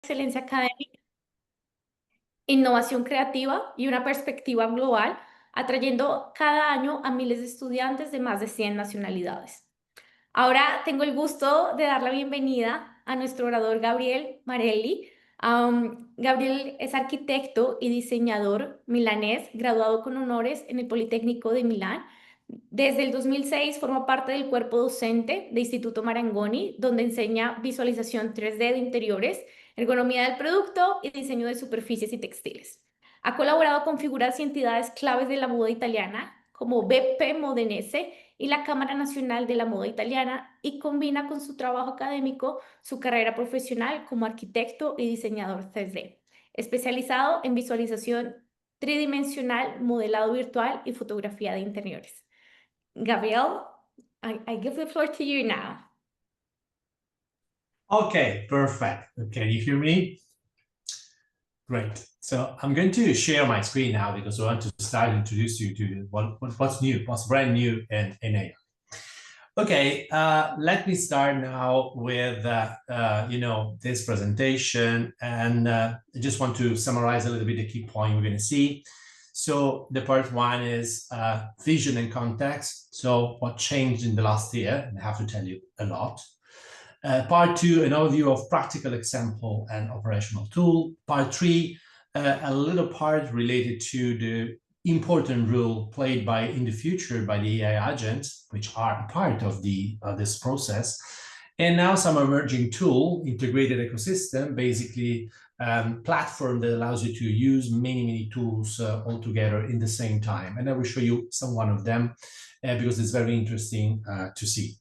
excelencia académica, innovación creativa y una perspectiva global, atrayendo cada año a miles de estudiantes de más de 100 nacionalidades. Ahora tengo el gusto de dar la bienvenida a nuestro orador Gabriele Marelli. Gabriel es arquitecto y diseñador milanés, graduado con honores en el Politécnico de Milán. Desde el 2006 forma parte del cuerpo docente de Instituto Marangoni, donde enseña visualización 3D de interiores, ergonomía del producto y diseño de superficies y textiles. Ha colaborado con figuras y entidades claves de la moda italiana, como BP Modenese y la Cámara Nacional de la Moda Italiana, y combina con su trabajo académico su carrera profesional como arquitecto y diseñador 3D, especializado en visualización tridimensional, modelado virtual y fotografía de interiores. Gabriele, I give the floor to you now. Okay, perfect. Can you hear me? Great. So I'm going to share my screen now because I want to start introduce you to what's new, what's brand new in AI. Okay, let me start now with this presentation, and I just want to summarize a little bit the key point we're going to see. So the part one is vision and context. So what changed in the last year, and I have to tell you a lot. Part two, an overview of practical example and operational tool. Part three, a little part related to the important role played in the future by the AI agents, which are part of this process. And now some emerging tool, integrated ecosystem, basically platform that allows you to use many tools all together in the same time. And I will show you one of them because it's very interesting to see.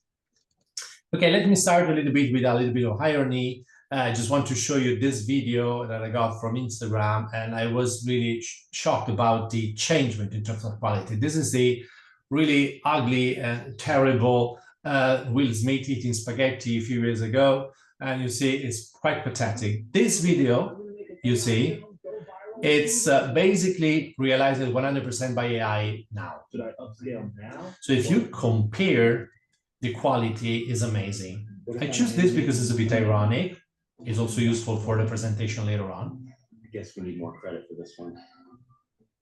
Okay, let me start a little bit with a little bit of irony. I just want to show you this video that I got from Instagram, and I was really shocked about the changement in terms of quality. This is the really ugly and terrible Will Smith eating spaghetti a few years ago, and you see it's quite pathetic. This video, you see, it's basically realized 100% by AI now. Should I upscale now? So if you compare, the quality is amazing. I choose this because it's a bit ironic. It's also useful for the presentation later on. I guess we need more credit for this one.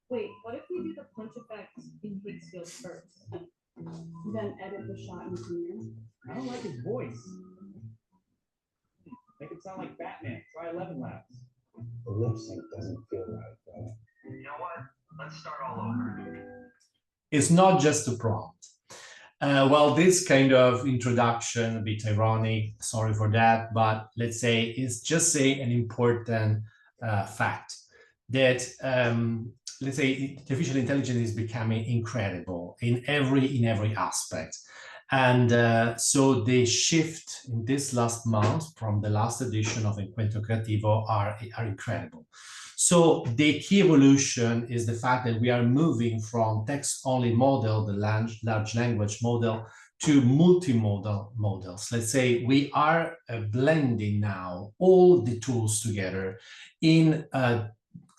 Wait, what if we do the punch effect in quick skills first? Then edit the shot in Premiere? I don't like his voice. Make it sound like Batman. Try 11 laps. The lip sync doesn't feel right, though. You know what? Let's start all over. It's not just a prompt. Well, this kind of introduction, a bit ironic, sorry for that, but let's say it's just an important fact that, let's say, artificial intelligence is becoming incredible in every aspect. And so the shift in this last month from the last edition of Encuentro Creativo are incredible. So the key evolution is the fact that we are moving from text-only model, the large language model, to multimodal models. Let's say we are blending now all the tools together in a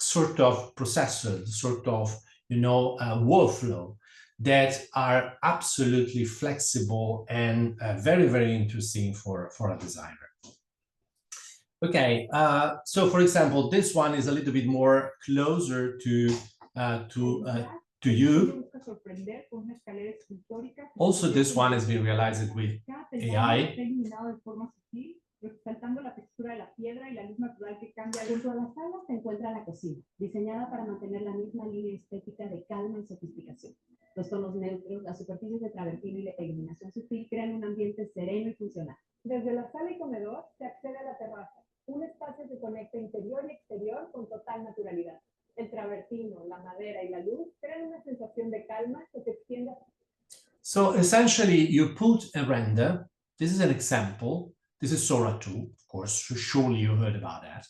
sort of processor, sort of, workflow that are absolutely flexible and very interesting for a designer. Okay, so for example, this one is a little bit more closer to you. Also, this one has been realized with AI. Resaltando la textura de la piedra y la luz natural que cambia. Junto a la sala se encuentra la cocina, diseñada para mantener la misma línea estética de calma y sofisticación. Los tonos neutros, las superficies de travertino y la iluminación sutil crean un ambiente sereno y funcional. Desde la sala y comedor se accede a la terraza, un espacio que conecta interior y exterior con total naturalidad. El travertino, la madera y la luz crean una sensación de calma que se extiende. So essentially, you put a render. This is an example. This is Sora 2, of course, surely you heard about that.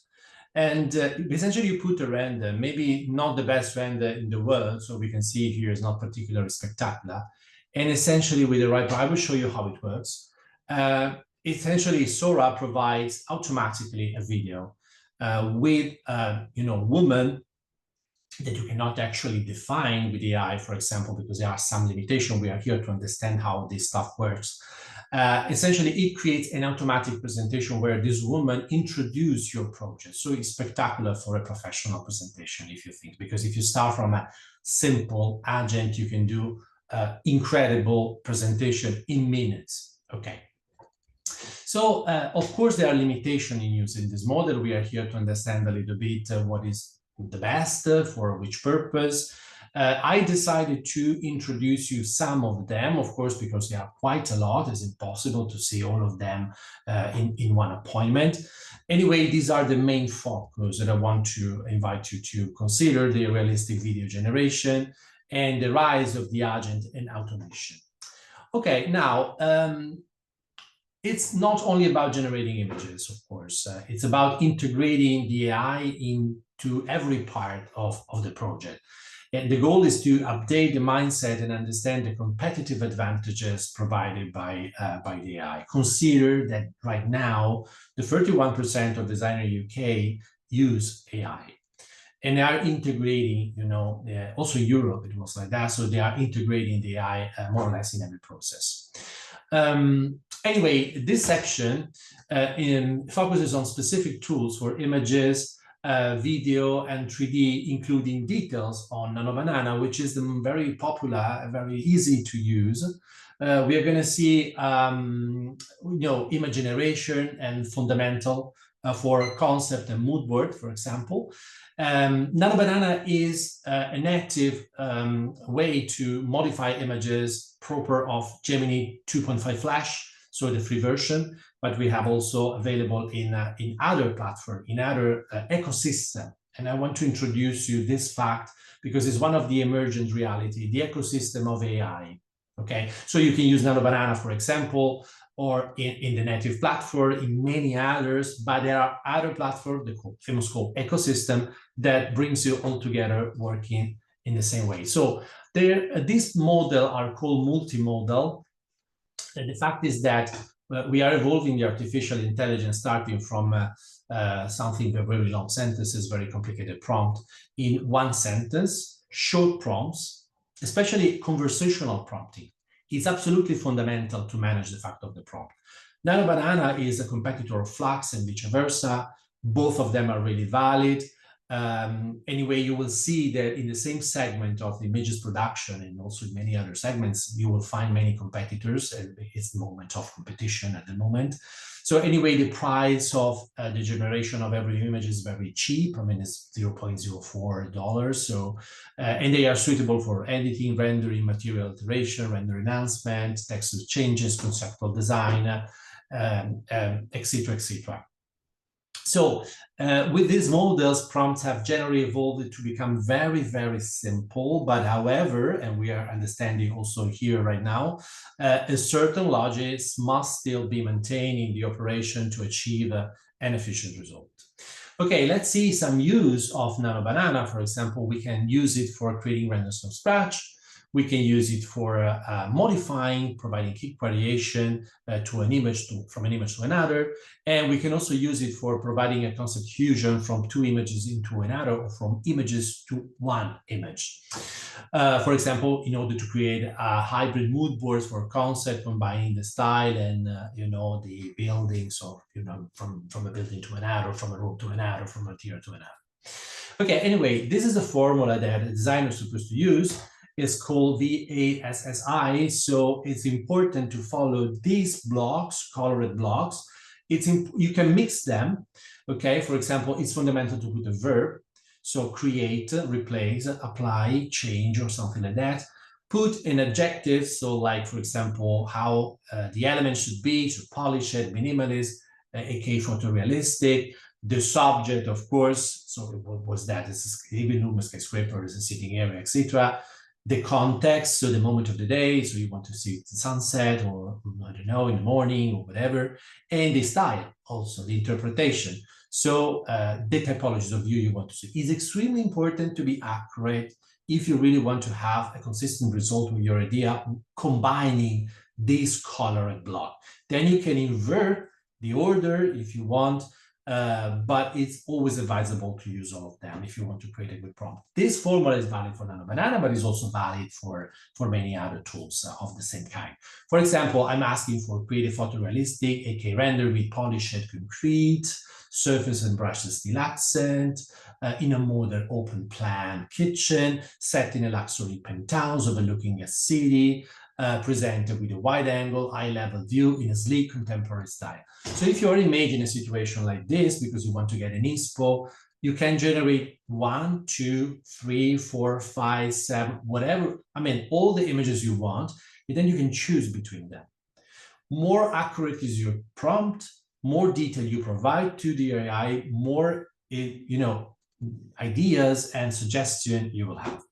And essentially you put a render, maybe not the best render in the world, so we can see here is not particularly spectacular. And essentially with the right, I will show you how it works. Essentially Sora provides automatically a video with, woman that you cannot actually define with AI, for example, because there are some limitations. We are here to understand how this stuff works. essentially it creates an automatic presentation where this woman introduces your project. So it's spectacular for a professional presentation, if you think, because if you start from a simple agent, you can do incredible presentation in minutes. Okay. So, of course, there are limitations in using this model. We are here to understand a little bit what is the best for which purpose. I decided to introduce you some of them, of course, because there are quite a lot. It's impossible to see all of them in one appointment. Anyway, these are the main focus that I want to invite you to consider: the realistic video generation and the rise of the agent and automation. Okay, now, it's not only about generating images, of course. It's about integrating the AI into every part of the project. And the goal is to update the mindset and understand the competitive advantages provided by the AI. Consider that right now, the 31% of designers in UK use AI. And they are integrating, you know, also Europe, it was like that. So they are integrating the AI more or less in every process. Anyway, this section focuses on specific tools for images, video, and 3D, including details on Nano Banana, which is very popular, very easy to use. We are going to see, you know, image generation and fundamental for concept and mood board, for example. Nano Banana is a native way to modify images proper of Gemini 2.5 Flash, so the free version, but we have also available in other platforms, in other ecosystem. And I want to introduce you this fact because it's one of the emergent reality, the ecosystem of AI. Okay, so you can use Nano Banana, for example, or in the native platform, in many others, but there are other platforms, the famous called ecosystem, that brings you all together working in the same way. So this model are called multimodal. And the fact is that we are evolving the artificial intelligence starting from something with very long sentences, very complicated prompt, in one sentence, short prompts, especially conversational prompting. It's absolutely fundamental to manage the fact of the prompt. Nano Banana is a competitor of Flux and vice versa. Both of them are really valid. Anyway, you will see that in the same segment of the images production and also in many other segments, you will find many competitors. It's the moment of competition at the moment. So anyway, the price of the generation of every image is very cheap. I mean, it's $0.04. So, and they are suitable for editing, rendering, material alteration, render enhancement, texture changes, conceptual design, etc., etc. So with these models, prompts have generally evolved to become very, very simple. But however, and we are understanding also here right now, a certain logic must still be maintained in the operation to achieve an efficient result. Okay, let's see some use of Nano Banana. For example, we can use it for creating renders from scratch. We can use it for modifying, providing quick variation to an image, from an image to another. And we can also use it for providing a concept fusion from two images into another, or from images to one image. For example, in order to create a hybrid mood boards for concept, combining the style and, you know, the buildings, or, you know, from a building to another, from a room to another, from a material to another. Okay, anyway, this is a formula that a designer is supposed to use. Is called VASSI, so it's important to follow these blocks, colored blocks. You can mix them, okay? For example, it's fundamental to put a verb, so create, replace, apply, change, or something like that. Put an adjective, so like, for example, how the element should be, should polish it, minimalist, aka photorealistic. The subject, of course, so what was that? It's a living room, a skyscraper, is a sitting area, etc. The context, so the moment of the day, so you want to see the sunset, or I don't know, in the morning or whatever. And the style, also the interpretation. So the typologies of view you want to see. It's extremely important to be accurate if you really want to have a consistent result with your idea, combining this colored block. Then you can invert the order if you want, but it's always advisable to use all of them if you want to create a good prompt. This formula is valid for Nano Banana, but is also valid for many other tools of the same kind. For example, I'm asking for create a photorealistic AK render with polished concrete, surface and brushes steel accent, in a modern open plan kitchen, set in a luxury penthouse overlooking a city, presented with a wide angle, eye-level view in a sleek contemporary style. So if you're imagining a situation like this, because you want to get an inspo, you can generate 1, 2, 3, 4, 5, 7, whatever, I mean, all the images you want, and then you can choose between them. More accurate is your prompt, more detail you provide to the AI, more, ideas and suggestion you will have.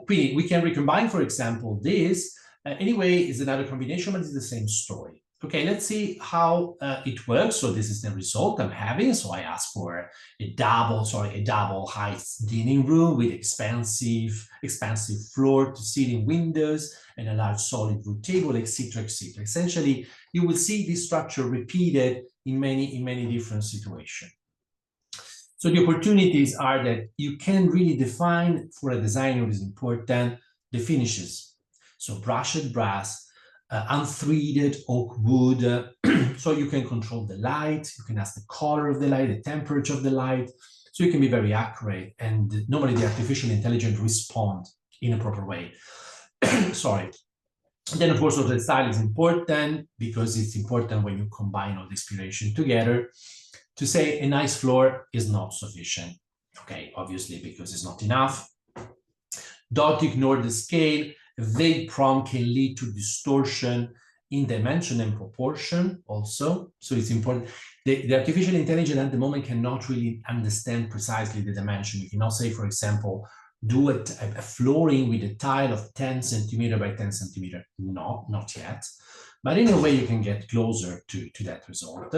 We can recombine, for example, this. Anyway, is another combination, but it's the same story. Okay, let's see how it works. So this is the result I'm having. So I asked for a double height dining room with expansive floor to ceiling windows and a large solid wood table, etc., etc. Essentially, you will see this structure repeated in many different situations. So the opportunities are that you can really define, for a designer is important, the finishes. So brushed brass, unthreaded oak wood, so you can control the light, you can ask the color of the light, the temperature of the light, so you can be very accurate, and normally the artificial intelligence respond in a proper way. Sorry. Then, of course, also the style is important, because it's important when you combine all the inspiration together. To say a nice floor is not sufficient, okay, obviously, because it's not enough. Don't ignore the scale. A vague prompt can lead to distortion in dimension and proportion also. So it's important. The artificial intelligence at the moment cannot really understand precisely the dimension. You cannot say, for example, do a flooring with a tile of 10 centimeter by 10 centimeter. No, not yet. But in a way, you can get closer to that result.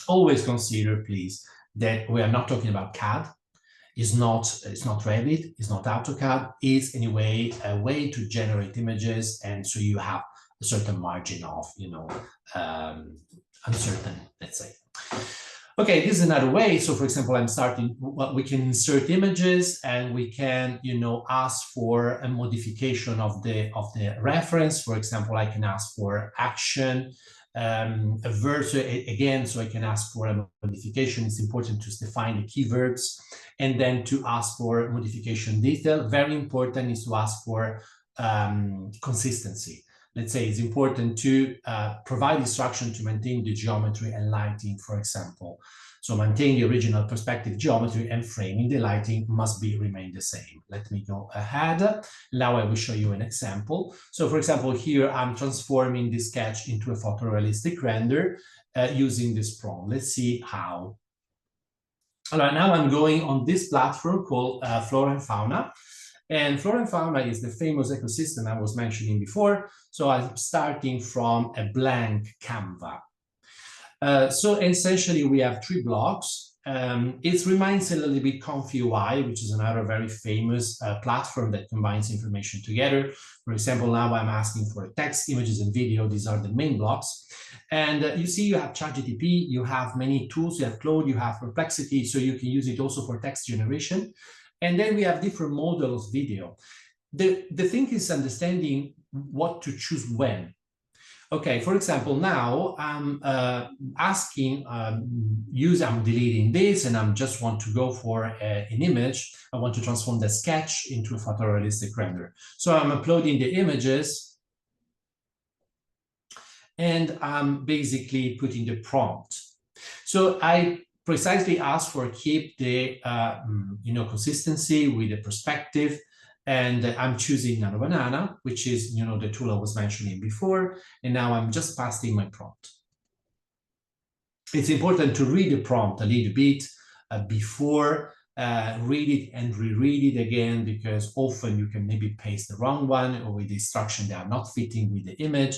Always consider, please, that we are not talking about CAD. It's not Revit, it's not AutoCAD. It's anyway a way to generate images, and so you have a certain margin of, uncertain, let's say. Okay, this is another way. So, for example, we can insert images, and we can, ask for a modification of the reference. For example, I can ask for action. A verse again, so I can ask for a modification. It's important to define the keywords, and then to ask for modification detail. Very important is to ask for consistency. Let's say it's important to provide instruction to maintain the geometry and lighting, for example. So maintain the original perspective geometry and framing. The lighting must remain the same. Let me go ahead. Now I will show you an example. So for example, here I'm transforming this sketch into a photorealistic render using this prompt. Let's see how. All right, now I'm going on this platform called Flora and Fauna. And Flora and Fauna is the famous ecosystem I was mentioning before. So I'm starting from a blank Canva. So essentially, we have 3 blocks. It reminds a little bit Comfy UI, which is another very famous platform that combines information together. For example, now I'm asking for text, images, and video. These are the main blocks. And you see, you have ChatGPT, you have many tools, you have Claude, you have Perplexity, so you can use it also for text generation. And then we have different models of video. The thing is understanding what to choose when. Okay, for example, now I'm asking, I'm deleting this, and I just want to go for an image. I want to transform the sketch into a photorealistic render. So I'm uploading the images, and I'm basically putting the prompt. So I precisely ask for keep the consistency with the perspective. And I'm choosing Nano Banana, which is, the tool I was mentioning before. And now I'm just passing my prompt. It's important to read the prompt a little bit before read it and reread it again, because often you can maybe paste the wrong one, or with the instruction they are not fitting with the image,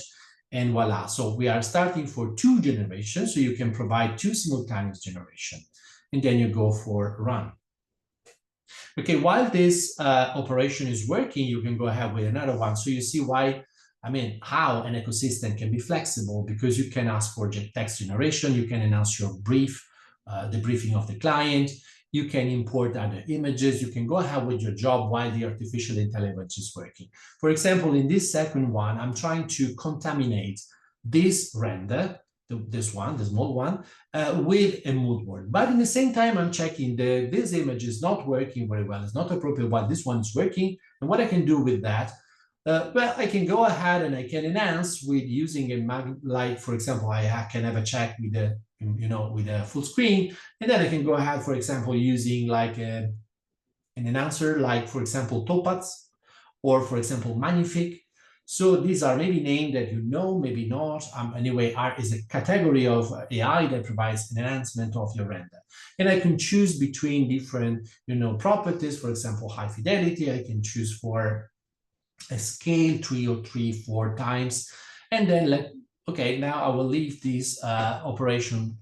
and voila. So we are starting for 2 generations, so you can provide 2 simultaneous generations, and then you go for run. Okay, while this operation is working, you can go ahead with another one. So you see why I mean, how an ecosystem can be flexible, because you can ask for text generation, you can announce your brief, the briefing of the client, you can import other images, you can go ahead with your job while the artificial intelligence is working. For example, in this second one, I'm trying to contaminate this render, this one, the small one, with a mood board. But in the same time, I'm checking this image is not working very well, it's not appropriate while this one is working. And what I can do with that, well, I can go ahead and I can enhance with using a like, for example, I can have a check with the, with a full screen, and then I can go ahead, for example, using like an enhancer, like for example, Topaz, or for example, Magnific. So these are maybe names that you know, maybe not. Anyway, R is a category of AI that provides an enhancement of your render. And I can choose between different, properties. For example, high fidelity. I can choose for a scale 3 or 4 times. And then okay, now I will leave this operation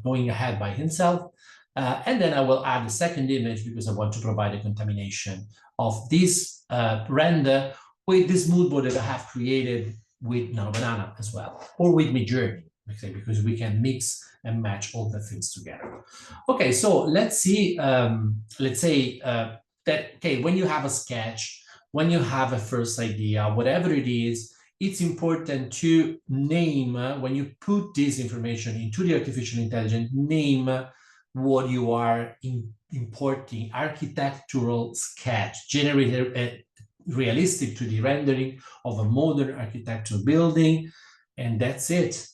going ahead by himself. And then I will add a second image because I want to provide a contamination of this render with this mood board that I have created with Nano Banana as well, or with Midjourney, because we can mix and match all the things together. Okay, so let's see, let's say that, okay, when you have a sketch, when you have a first idea, whatever it is, it's important to name, when you put this information into the artificial intelligence, name what you are importing, architectural sketch, generated realistic to the rendering of a modern architectural building, and that's it.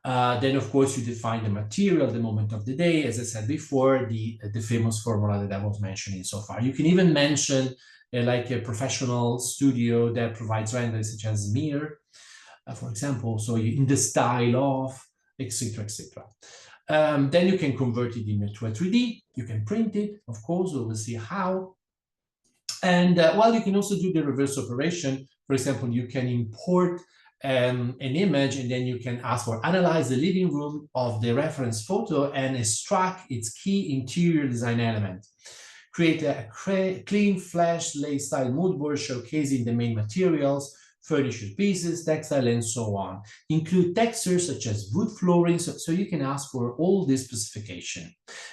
Then, of course, you define the material, the moment of the day, as I said before, the famous formula that I was mentioning so far. You can even mention like a professional studio that provides renders such as Mirror, for example, so in the style of, etc., etc. Then you can convert it into a 3D. You can print it, of course, we will see how. And well, you can also do the reverse operation. For example, you can import an image, and then you can ask for analyze the living room of the reference photo and extract its key interior design element. Create a clean flash lay style mood board showcasing the main materials, furniture pieces, textile, and so on. Include textures such as wood flooring, so you can ask for all this specification.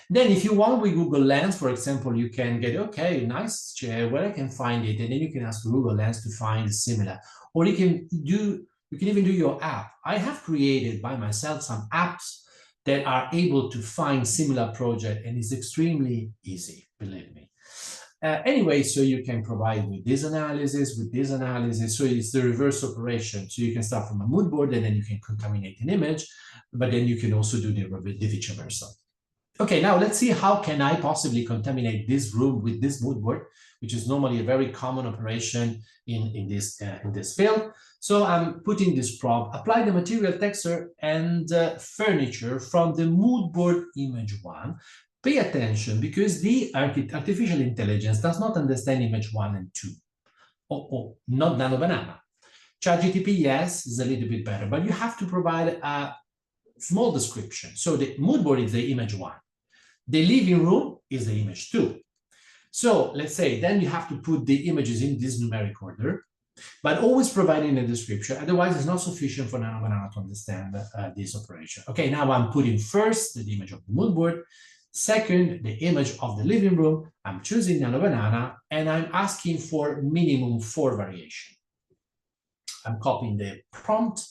Then if you want with Google Lens, for example, you can get, okay, nice chair, where I can find it, and then you can ask Google Lens to find similar. Or you can even do your app. I have created by myself some apps that are able to find similar project, and it's extremely easy, believe me. Anyway, so you can provide with this analysis, so it's the reverse operation. So you can start from a mood board, and then you can contaminate an image, but then you can also do the vice versa. Okay, now let's see how can I possibly contaminate this room with this mood board, which is normally a very common operation in this field. So I'm putting this prompt, apply the material texture and furniture from the mood board image 1. Pay attention, because the artificial intelligence does not understand image 1 and 2. Not Nano Banana. ChatGPT, yes, is a little bit better, but you have to provide a small description. So the mood board is the image 1. The living room is the image 2. So let's say then you have to put the images in this numeric order, but always providing a description. Otherwise, it's not sufficient for Nano Banana to understand this operation. Okay, now I'm putting first the image of the mood board. Second, the image of the living room. I'm choosing Nano Banana, and I'm asking for minimum 4 variation. I'm copying the prompt.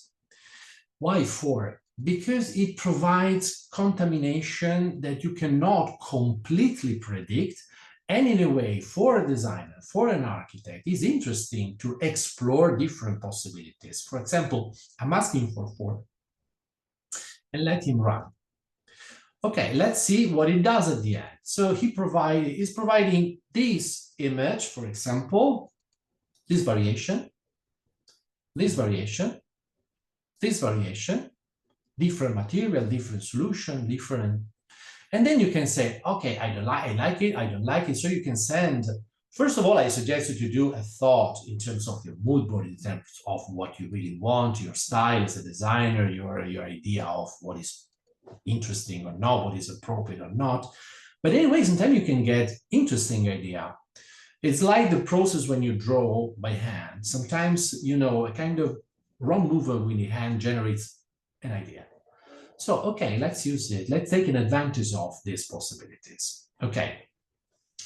Why 4? Because it provides contamination that you cannot completely predict. And in a way, for a designer, for an architect, it's interesting to explore different possibilities. For example, I'm asking for 4 and let him run. Okay, let's see what it does at the end. So he's providing this image, for example, this variation, this variation, this variation, different material, different solution, different. And then you can say, okay, I like it, I don't like it. So you can send, first of all, I suggest you to do a thought in terms of your mood board, in terms of what you really want, your style as a designer, your idea of what is interesting or not, what is appropriate or not. But anyway, sometimes you can get interesting idea. It's like the process when you draw by hand. Sometimes, a kind of wrong movement with the hand generates an idea. So, okay, let's use it. Let's take an advantage of these possibilities. Okay,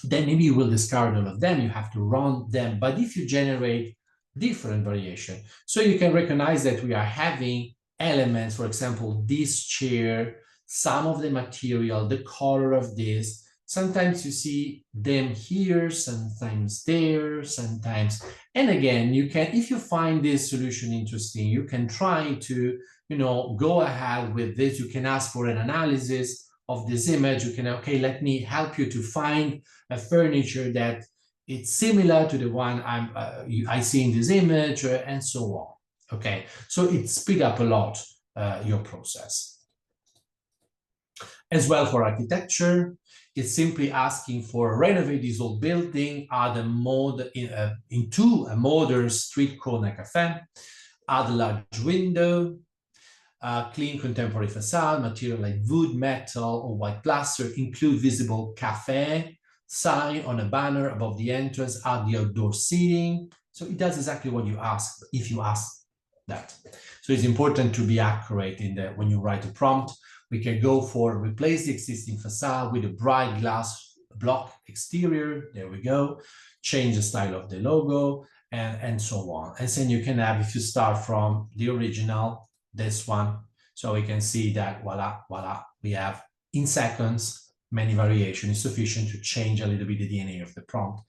then maybe you will discard all of them. You have to run them. But if you generate different variation, so you can recognize that we are having elements, for example, this chair, some of the material, the color of this. Sometimes you see them here, sometimes there, sometimes. And again, you can, if you find this solution interesting, you can try to, go ahead with this. You can ask for an analysis of this image. You can, okay, let me help you to find a furniture that it's similar to the one I see in this image, and so on. Okay, so it speeds up a lot your process. As well for architecture, it's simply asking for renovate this old building, add a mode into a modern street corner cafe, add a large window, clean contemporary facade, material like wood, metal, or white plaster, include visible cafe sign on a banner above the entrance, add the outdoor seating. So it does exactly what you ask, if you ask that. So it's important to be accurate in the when you write a prompt. We can go for replace the existing facade with a bright glass block exterior. There we go. Change the style of the logo and so on. And then you can have, if you start from the original, this one. So we can see that voila, we have in seconds, many variations is sufficient to change a little bit the DNA of the prompt.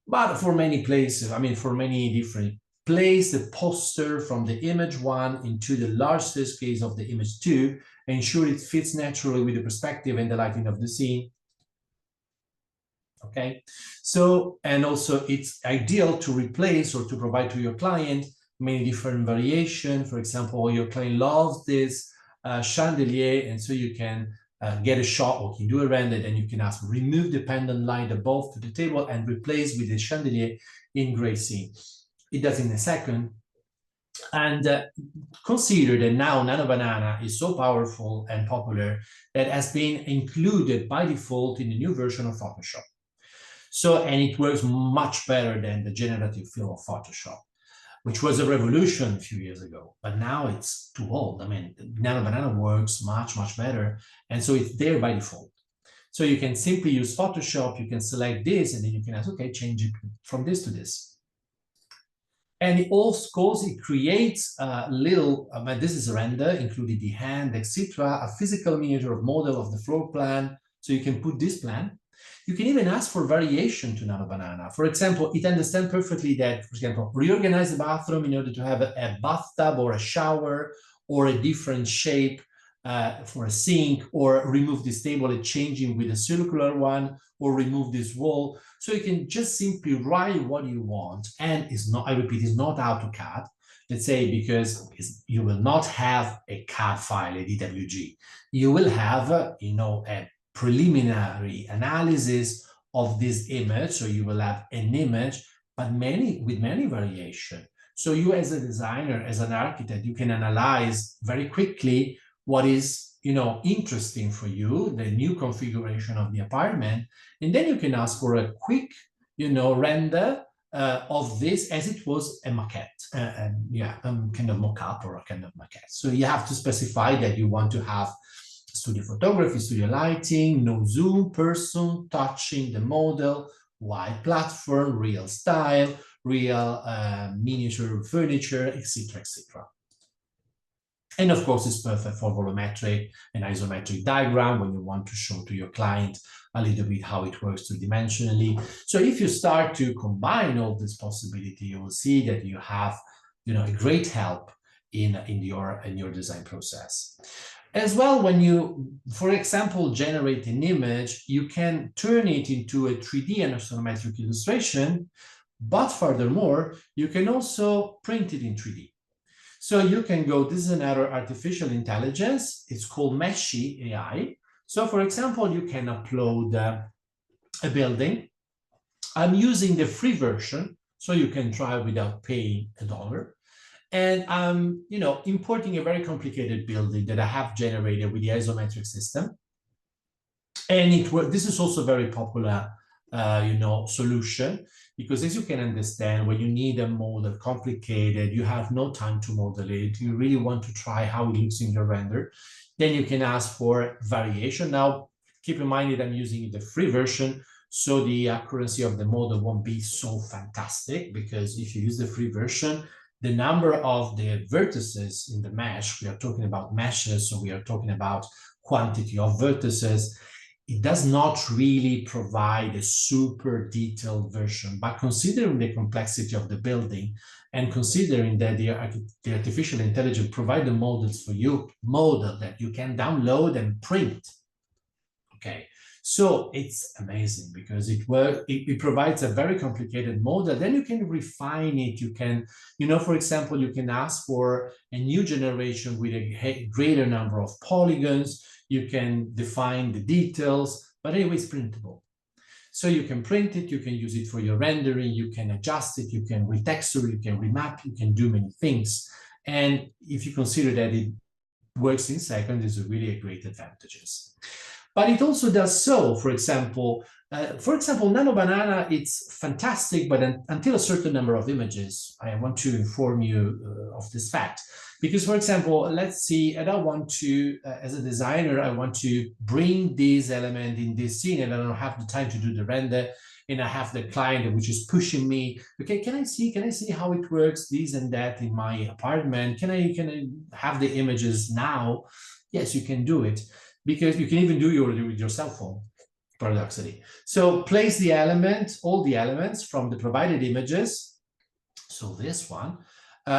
But for many places, for many different place the poster from the image 1 into the large space of the image 2, ensure it fits naturally with the perspective and the lighting of the scene. Okay, so, and also it's ideal to replace or to provide to your client many different variations. For example, your client loves this chandelier, and so you can get a shot or can do a render, and you can ask remove the pendant light above to the table and replace with the chandelier in gray scene. It does in a second. And consider that now Nano Banana is so powerful and popular that it has been included by default in the new version of Photoshop. So, and it works much better than the generative fill of Photoshop, which was a revolution a few years ago, but now it's too old. Nano Banana works much better, and so it's there by default. So you can simply use Photoshop, you can select this, and then you can ask, okay, change it from this to this. And it also, course, it creates a little, this is a render, including the hand, etc., a physical miniature of model of the floor plan. So you can put this plan. You can even ask for variation to Nano Banana. For example, it understands perfectly that, for example, reorganize the bathroom in order to have a bathtub or a shower or a different shape for a sink, or remove this table and change it with a circular one, or remove this wall. So you can just simply write what you want. And it's not, I repeat, it's not AutoCAD. Let's say, because you will not have a CAD file, a DWG. You will have, a preliminary analysis of this image. So you will have an image, but with many variation. So you as a designer, as an architect, you can analyze very quickly what is, interesting for you, the new configuration of the apartment. And then you can ask for a quick, render of this as it was a maquette, kind of mock-up or a kind of maquette. So you have to specify that you want to have studio photography, studio lighting, no zoom, person touching the model, wide platform, real style, real miniature furniture, etc., etc. And of course, it's perfect for volumetric and isometric diagram when you want to show to your client a little bit how it works two-dimensionally. So if you start to combine all this possibility, you will see that you have, a great help in your design process. As well, when you, for example, generate an image, you can turn it into a 3D and isometric illustration, but furthermore, you can also print it in 3D. So you can go, this is another artificial intelligence, it's called Meshy AI. So for example, you can upload a building. I'm using the free version, so you can try without paying $1. And I'm, importing a very complicated building that I have generated with the isometric system. And this is also very popular solution, because as you can understand, when you need a model complicated, you have no time to model it, you really want to try how it looks in your render, then you can ask for variation. Now, keep in mind that I'm using the free version, so the accuracy of the model won't be so fantastic, because if you use the free version, the number of the vertices in the mesh, we are talking about meshes, so we are talking about quantity of vertices, it does not really provide a super detailed version. But considering the complexity of the building and considering that the artificial intelligence provide the models for you, model that you can download and print. Okay, so it's amazing because it provides a very complicated model. Then you can refine it. You can, for example, you can ask for a new generation with a greater number of polygons. You can define the details, but anyway, it's printable. So you can print it, you can use it for your rendering, you can adjust it, you can retexture, you can remap, you can do many things. And if you consider that it works in seconds, it's really a great advantages. But it also does so, for example, Nano Banana, it's fantastic, but until a certain number of images, I want to inform you of this fact. Because, for example, let's see, and I want to, as a designer, I want to bring this element in this scene, and I don't have the time to do the render, and I have the client which is pushing me. Okay, can I see how it works, this and that in my apartment? Can I have the images now? Yes, you can do it, because you can even do it with your cell phone, paradoxically. So place the element, all the elements from the provided images, so this one,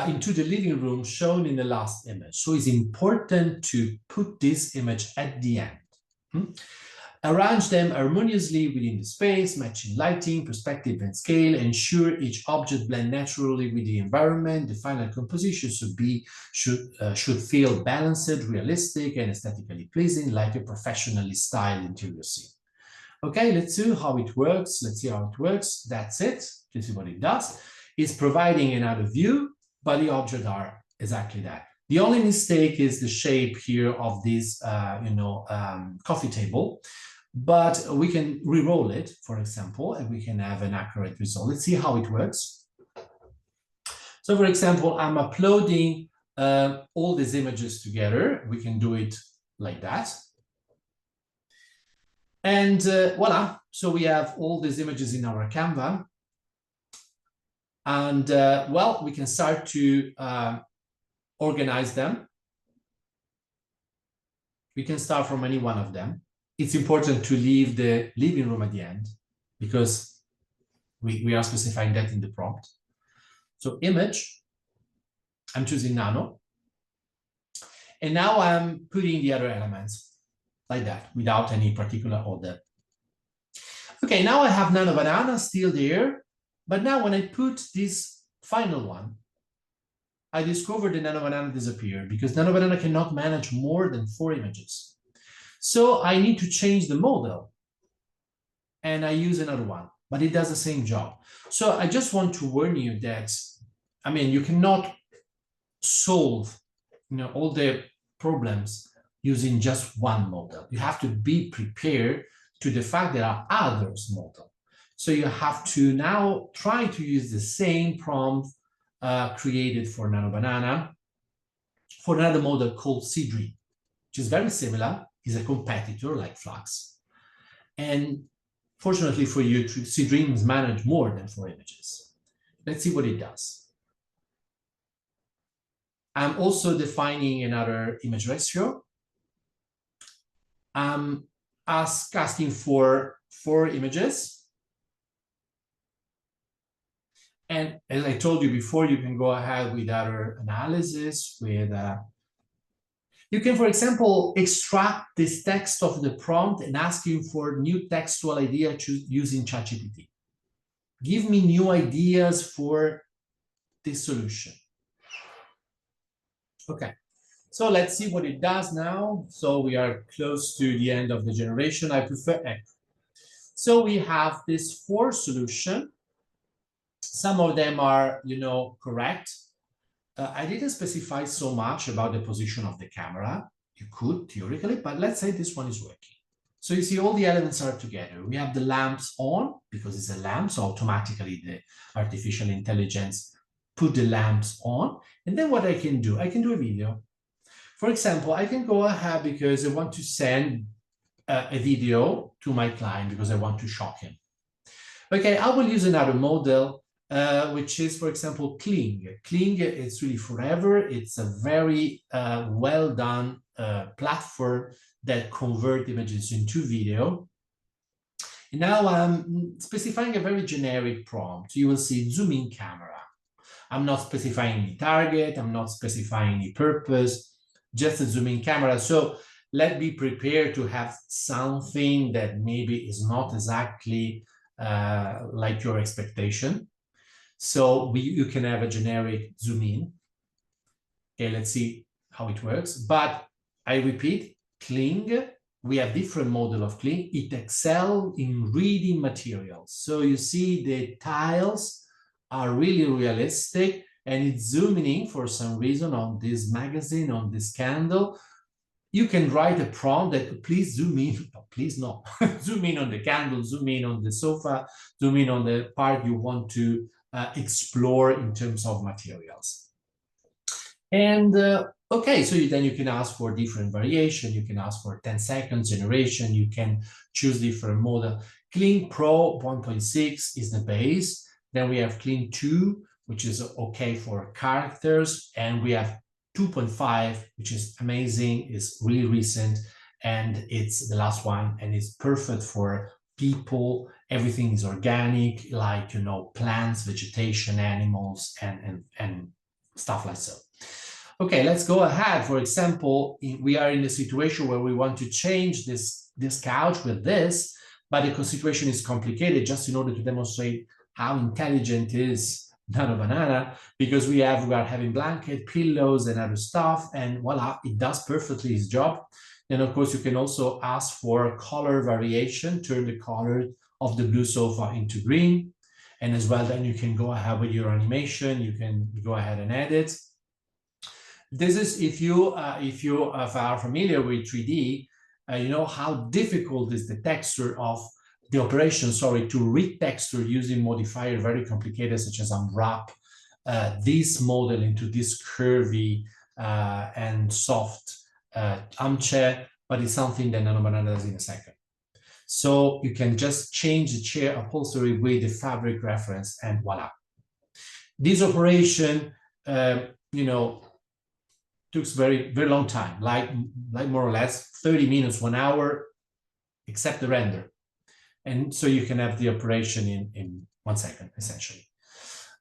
into the living room shown in the last image. So it's important to put this image at the end. Arrange them harmoniously within the space, matching lighting, perspective, and scale. Ensure each object blend naturally with the environment. The final composition should feel balanced, realistic, and aesthetically pleasing, like a professionally styled interior scene. Okay, let's see how it works. Let's see how it works. That's it. This is what it does. It's providing another view, but the objects are exactly that. The only mistake is the shape here of this, coffee table, but we can re-roll it, for example, and we can have an accurate result. Let's see how it works. So, for example, I'm uploading all these images together. We can do it like that. And voila, so we have all these images in our Canva. And well, we can start to organize them. We can start from any one of them. It's important to leave the living room at the end because we are specifying that in the prompt. So image, I'm choosing Nano. And now I'm putting the other elements like that without any particular order. Okay, now I have Nano Banana still there. But now when I put this final one, I discovered the Nano Banana disappeared because Nano Banana cannot manage more than 4 images. So I need to change the model and I use another one, but it does the same job. So I just want to warn you that, I mean, you cannot solve, all the problems using just one model. You have to be prepared to the fact there are others models. So you have to now try to use the same prompt created for Nano Banana for another model called Seedream, which is very similar, is a competitor like Flux. And fortunately for you, Seedreams manage more than 4 images. Let's see what it does. I'm also defining another image ratio. I'm asking for 4 images. And as I told you before, you can go ahead with other analysis with, you can, for example, extract this text of the prompt and asking for new textual idea using ChatGPT. Give me new ideas for this solution. Okay, so let's see what it does now. So we are close to the end of the generation. I prefer Echo. So we have this 4 solution. Some of them are, correct. I didn't specify so much about the position of the camera. You could theoretically, but let's say this one is working. So you see all the elements are together. We have the lamps on because it's a lamp, so automatically the artificial intelligence put the lamps on. And then what I can do a video. For example, I can go ahead because I want to send a video to my client because I want to shock him. Okay, I will use another model, which is, for example, Kling. Kling is really forever. It's a very well done platform that converts images into video. And now I'm specifying a very generic prompt. You will see zoom in camera. I'm not specifying any target. I'm not specifying any purpose, just a zoom in camera. So let's be prepared to have something that maybe is not exactly like your expectation. So you can have a generic zoom in. Okay, let's see how it works. But I repeat, Kling, we have different model of Kling. It excels in reading materials. So you see the tiles are really realistic, and it's zooming in for some reason on this magazine, on this candle. You can write a prompt that please zoom in, no, please no, zoom in on the candle, zoom in on the sofa, zoom in on the part you want to explore in terms of materials. And okay, so then you can ask for different variation. You can ask for 10 seconds generation. You can choose different model. Kling Pro 1.6 is the base. Then we have Kling 2, which is okay for characters. And we have 2.5, which is amazing, is really recent. And it's the last one, and it's perfect for people. Everything is organic, like, you know, plants, vegetation, animals, and stuff like so. Okay, let's go ahead. For example, we are in a situation where we want to change this couch with this, but the situation is complicated just in order to demonstrate how intelligent is Nano Banana, because we are having blanket, pillows, and other stuff, and voila, it does perfectly its job. Then, of course, you can also ask for color variation, turn the color of the blue sofa into green, and as well, then you can go ahead with your animation. You can go ahead and edit. This is if you are familiar with 3D, you know how difficult is the texture of the operation, to retexture using modifier very complicated, such as unwrap this model into this curvy and soft armchair, but it's something that Nano Banana does in a second. So you can just change the chair upholstery with the fabric reference, and voila. This operation, you know, took very, very long time, like more or less 30 minutes, 1 hour, except the render. And so you can have the operation in 1 second, essentially.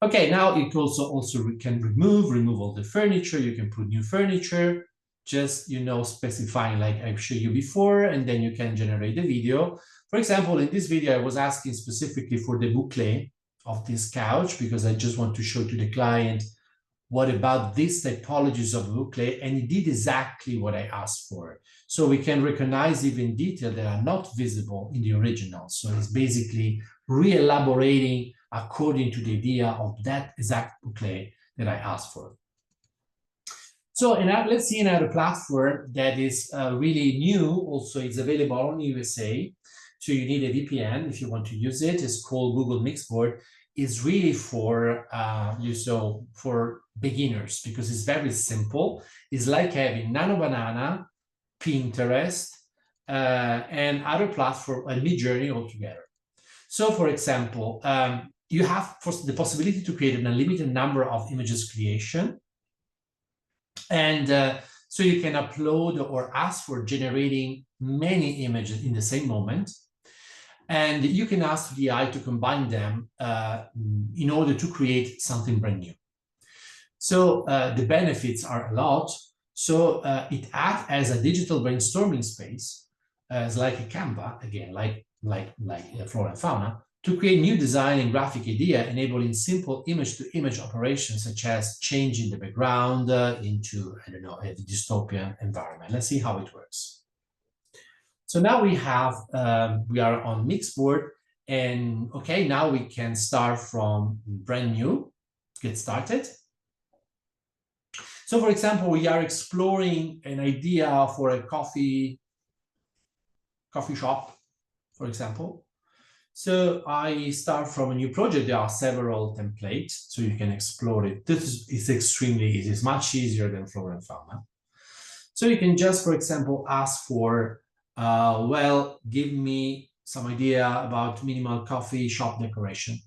Okay, now it also can remove all the furniture. You can put new furniture, just, you know, specifying like I showed you before, and then you can generate the video. For example, in this video, I was asking specifically for the boucle of this couch because I just want to show to the client what about these typologies of boucle, and it did exactly what I asked for. So we can recognize even details that are not visible in the original. So it's basically re-elaborating according to the idea of that exact boucle that I asked for. So let's see another platform that is really new. Also, it's available only in USA. So you need a VPN if you want to use it. It's called Google Mixboard. Is really for for beginners because it's very simple. It's like having Nano Banana, Pinterest, and other platform and Midjourney all together. So, for example, you have the possibility to create an unlimited number of images creation, and so you can upload or ask for generating many images in the same moment. And you can ask the AI to combine them in order to create something brand new. So the benefits are a lot. So it acts as a digital brainstorming space, as like a Canva, again, like flora and fauna, to create new design and graphic idea, enabling simple image-to-image operations, such as changing the background into, I don't know, a dystopian environment. Let's see how it works. So now we are on Mixboard, and okay, now we can start from brand new, get started. So for example, we are exploring an idea for a coffee coffee shop, for example. So I start from a new project. There are several templates, so you can explore it. This is extremely easy. It's much easier than flora and fauna. So you can just, for example, ask for, well, give me some idea about minimal coffee shop decoration.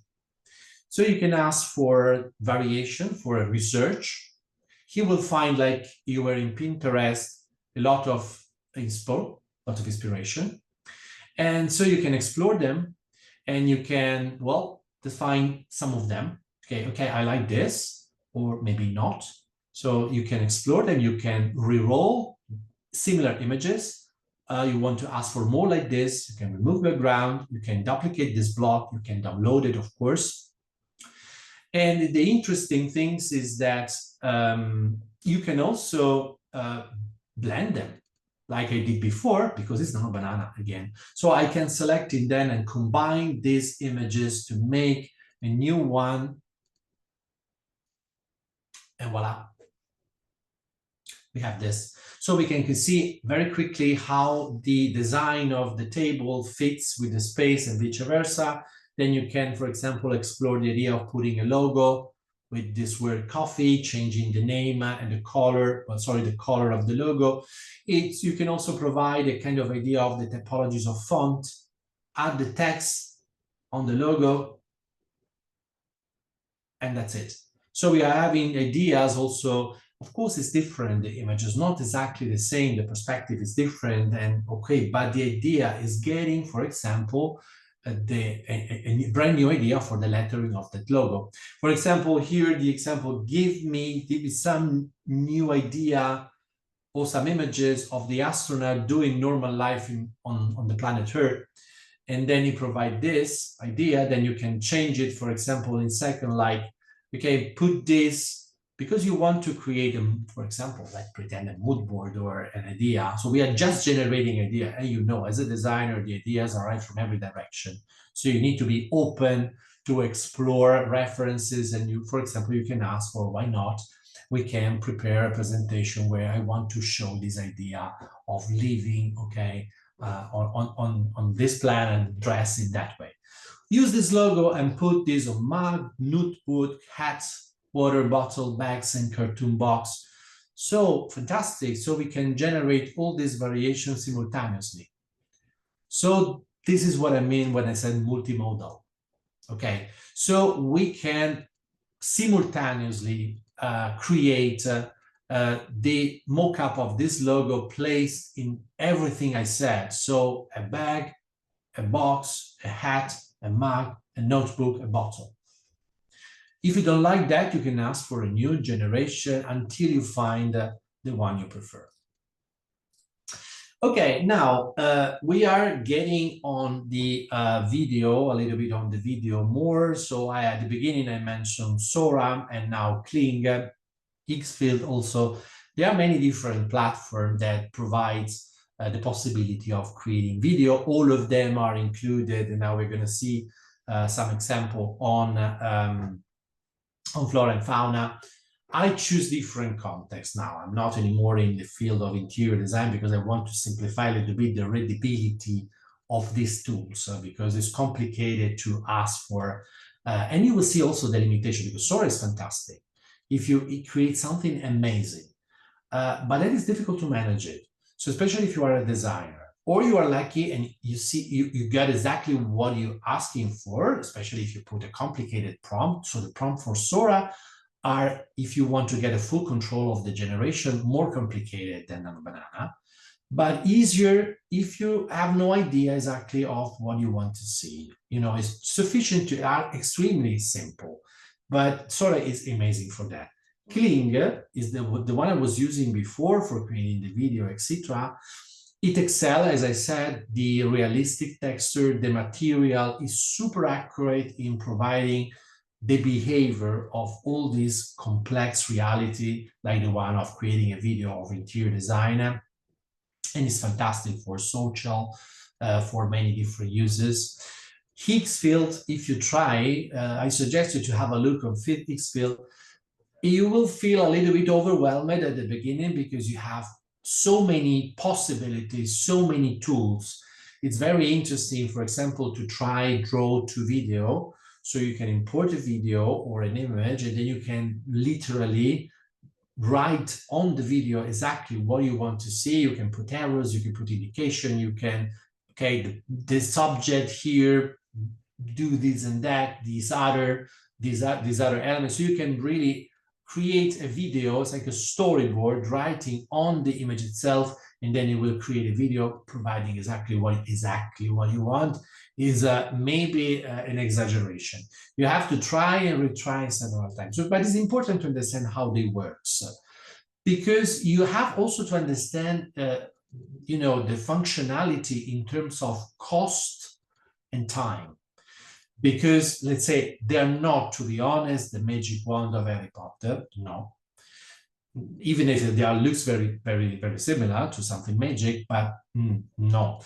So you can ask for variation, for a research. He will find, like you were in Pinterest, a lot of inspiration. And so you can explore them and you can, well, define some of them. Okay, I like this, or maybe not. So you can explore them, you can re-roll similar images. You want to ask for more like this, you can remove the background, you can duplicate this block, you can download it, of course. And the interesting things is that you can also blend them like I did before, because it's not a banana again. So I can select it then and combine these images to make a new one. And voila, we have this. So we can see very quickly how the design of the table fits with the space and vice versa. Then you can, for example, explore the idea of putting a logo with this word coffee, changing the name and the color, the color of the logo. You can also provide a kind of idea of the typologies of font, add the text on the logo, and that's it. So we are having ideas also. Of course, it's different. The image is not exactly the same. The perspective is different, and okay, but the idea is getting, for example, a brand new idea for the lettering of that logo. For example, here the example, give me some new idea or some images of the astronaut doing normal life on the planet Earth. And then you provide this idea, then you can change it, for example, in second, like, okay, put this, because you want to create, for example, like pretend a mood board or an idea. So we are just generating idea. And you know, as a designer, the ideas arrive from every direction. So you need to be open to explore references. And you, for example, you can ask for, why not? We can prepare a presentation where I want to show this idea of living, okay, on this plan and dress it that way. Use this logo and put this on mug, notebook, hats, water bottle, bags, and cartoon box. So fantastic. So we can generate all these variations simultaneously. So this is what I mean when I said multimodal. Okay, so we can simultaneously create the mock-up of this logo placed in everything I said. So a bag, a box, a hat, a mug, a notebook, a bottle. If you don't like that, you can ask for a new generation until you find the one you prefer. Okay, now we are getting on the video, a little bit on the video more. So at the beginning, I mentioned Sora and now Kling, Xfield also. There are many different platforms that provides the possibility of creating video. All of them are included, and now we're going to see some example on flora and fauna. I choose different contexts now. I'm not anymore in the field of interior design because I want to simplify a little bit the readability of these tools because it's complicated to ask for. And you will see also the limitation because Sora is fantastic. If you create something amazing, but then it's difficult to manage it. So especially if you are a designer or you are lucky and you see you get exactly what you're asking for, especially if you put a complicated prompt. So the prompt for Sora are, if you want to get a full control of the generation, more complicated than on a banana, but easier if you have no idea exactly of what you want to see. You know, it's sufficient to are extremely simple, but Sora is amazing for that. Kling is the one I was using before for creating the video, etc. It excels, as I said, the realistic texture, the material is super accurate in providing the behavior of all this complex reality, like the one of creating a video of interior design. And it's fantastic for social, for many different uses. Xfield, if you try, I suggest you to have a look on Xfield. You will feel a little bit overwhelmed at the beginning because you have so many possibilities, so many tools. it's very interesting, for example, to try draw to video. So you can import a video or an image, and then you can literally write on the video exactly what you want to see. You can put arrows, you can put indication, you can, okay, the subject here, do this and that, these other elements. So you can really create a video. It's like a storyboard, writing on the image itself, and then it will create a video providing exactly what you want. Is maybe an exaggeration. You have to try and retry several times. So, but it's important to understand how they work, because you have also to understand, you know, the functionality in terms of cost and time. Because let's say they're not, to be honest, the magic wand of Harry Potter. No, even if they are looks very, very, very similar to something magic, but no.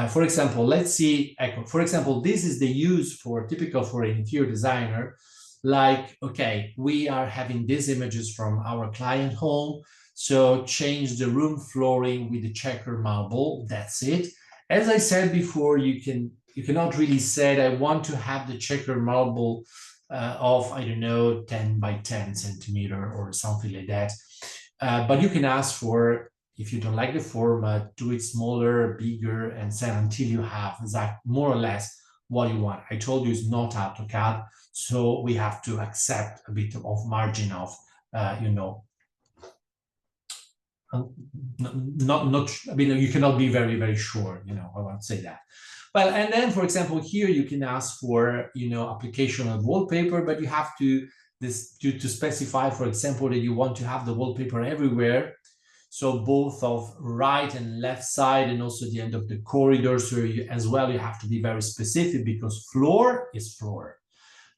For example, let's see. For example, this is the use for typical for an interior designer. Like, okay, we are having these images from our client home. So change the room flooring with the checker marble. That's it. As I said before, you cannot really say I want to have the checker marble of, I don't know, 10 by 10 centimeter or something like that. But you can ask for, if you don't like the format, do it smaller, bigger, and send until you have more or less what you want. I told you it's not AutoCAD, so we have to accept a bit of margin of, you know, not. I mean, you cannot be very, very sure. You know, I won't say that. Well, and then, for example, here you can ask for, you know, application of wallpaper, but you have to specify, for example, that you want to have the wallpaper everywhere. So both of right and left side, and also the end of the corridor. So you have to be very specific, because floor is floor.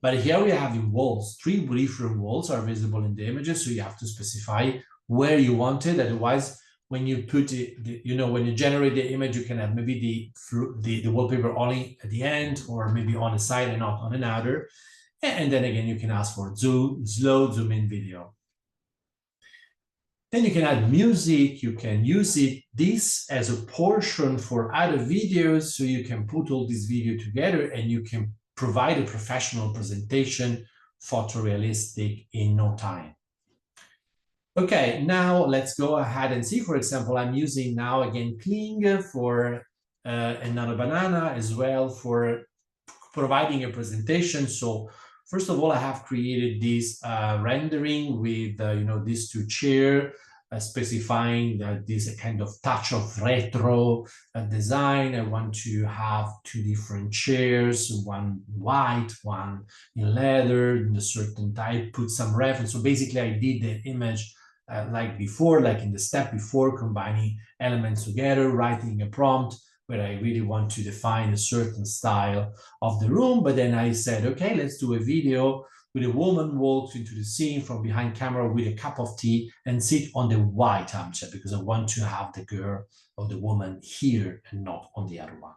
But here we are having walls. 3 different walls are visible in the images. So you have to specify where you want it. Otherwise, when you put it, you know, when you generate the image, you can have maybe the wallpaper only at the end, or maybe on a side and not on another. And then again, you can ask for slow zoom in video. Then you can add music. You can use this as a portion for other videos. So you can put all this video together and you can provide a professional presentation, photorealistic in no time. Okay, now let's go ahead and see. For example, I'm using now again Kling for and Nano Banana as well for providing a presentation. So first of all, I have created this rendering with you know, these 2 chairs, specifying that this kind of touch of retro design. I want to have 2 different chairs, one white, one in leather, in a certain type, put some reference. So basically I did the image like before, like in the step before, combining elements together, writing a prompt where I really want to define a certain style of the room. But then I said, okay, let's do a video with a woman walks into the scene from behind camera with a cup of tea and sit on the white armchair, because I want to have the girl or the woman here and not on the other one.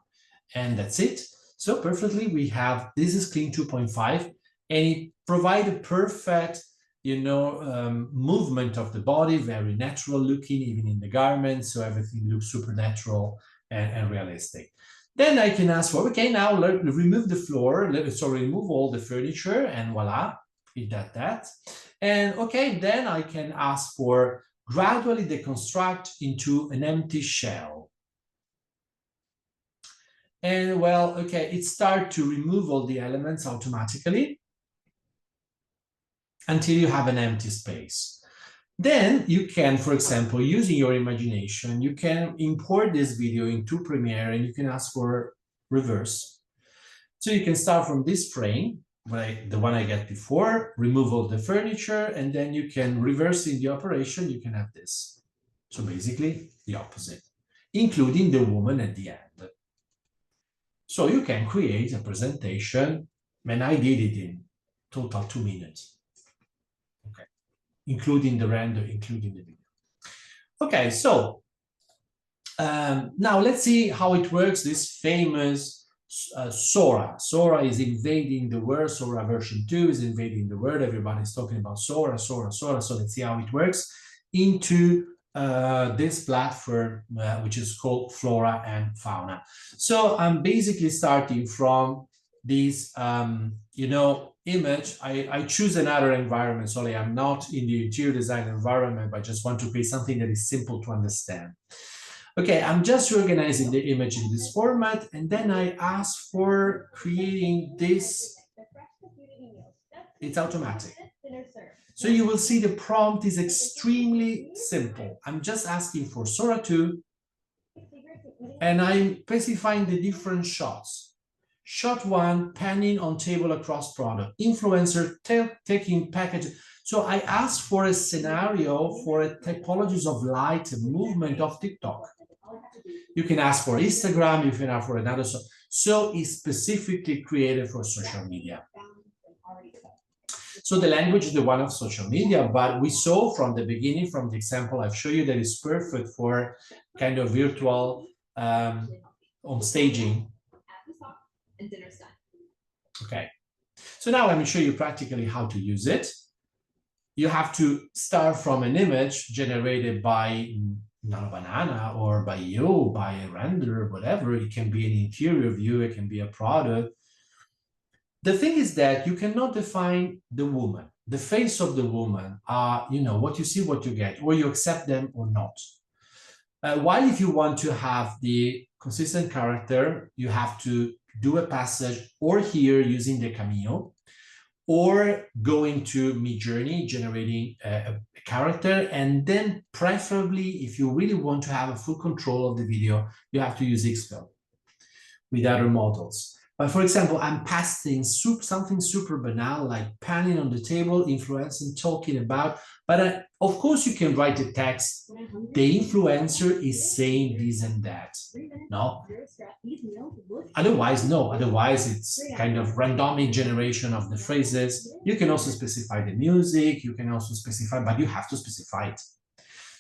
And that's it. So perfectly, we have, this is Clean 2.5, and it provides a perfect, you know, movement of the body, very natural looking, even in the garments. So everything looks super natural and realistic. Then I can ask for, okay, now remove the floor, remove all the furniture, and voila, it does that. And okay, then I can ask for gradually deconstruct into an empty shell. And well, okay, it starts to remove all the elements automatically until you have an empty space. Then you can, for example, using your imagination, you can import this video into Premiere and you can ask for reverse. So you can start from this frame, the one I get before, remove all the furniture, and then you can reverse in the operation, you can have this. So basically the opposite, including the woman at the end. So you can create a presentation, and I did it in total 2 minutes. Okay. Including the render, including the video. Okay, so now let's see how it works, this famous Sora. Sora is invading the world. Sora version 2 is invading the world. Everybody's talking about Sora. So let's see how it works into this platform, which is called Flora and Fauna. So I'm basically starting from this, you know, image. I choose another environment. Sorry, I'm not in the interior design environment, but I just want to create something that is simple to understand. Okay, I'm just organizing the image in this format, and then I ask for creating this. It's automatic. So you will see the prompt is extremely simple. I'm just asking for Sora 2, and I'm specifying the different shots. Shot 1, panning on table across product. Influencer taking package. So I ask for a scenario for a typologies of light and movement of TikTok. You can ask for Instagram, you can ask for another. So it's specifically created for social media. So the language is the one of social media, but we saw from the beginning, from the example I've shown you, that is perfect for kind of virtual on staging. Okay, so now let me show you practically how to use it. You have to start from an image generated by NanoBanana or by you, by a render, whatever. It can be an interior view, it can be a product. The thing is that you cannot define the woman, the face of the woman, you know, what you see, what you get, or you accept them or not. While if you want to have the consistent character, you have to do a passage or here using the Cameo, or go into Midjourney, generating a character, and then preferably, if you really want to have a full control of the video, you have to use Xfilm with other models. But for example, I'm passing something super banal, like panning on the table, influencing, talking about, but of course you can write a text. The influencer is saying this and that. No? Otherwise, no. Otherwise, it's kind of randomic generation of the phrases. You can also specify the music. You can also specify, but you have to specify it.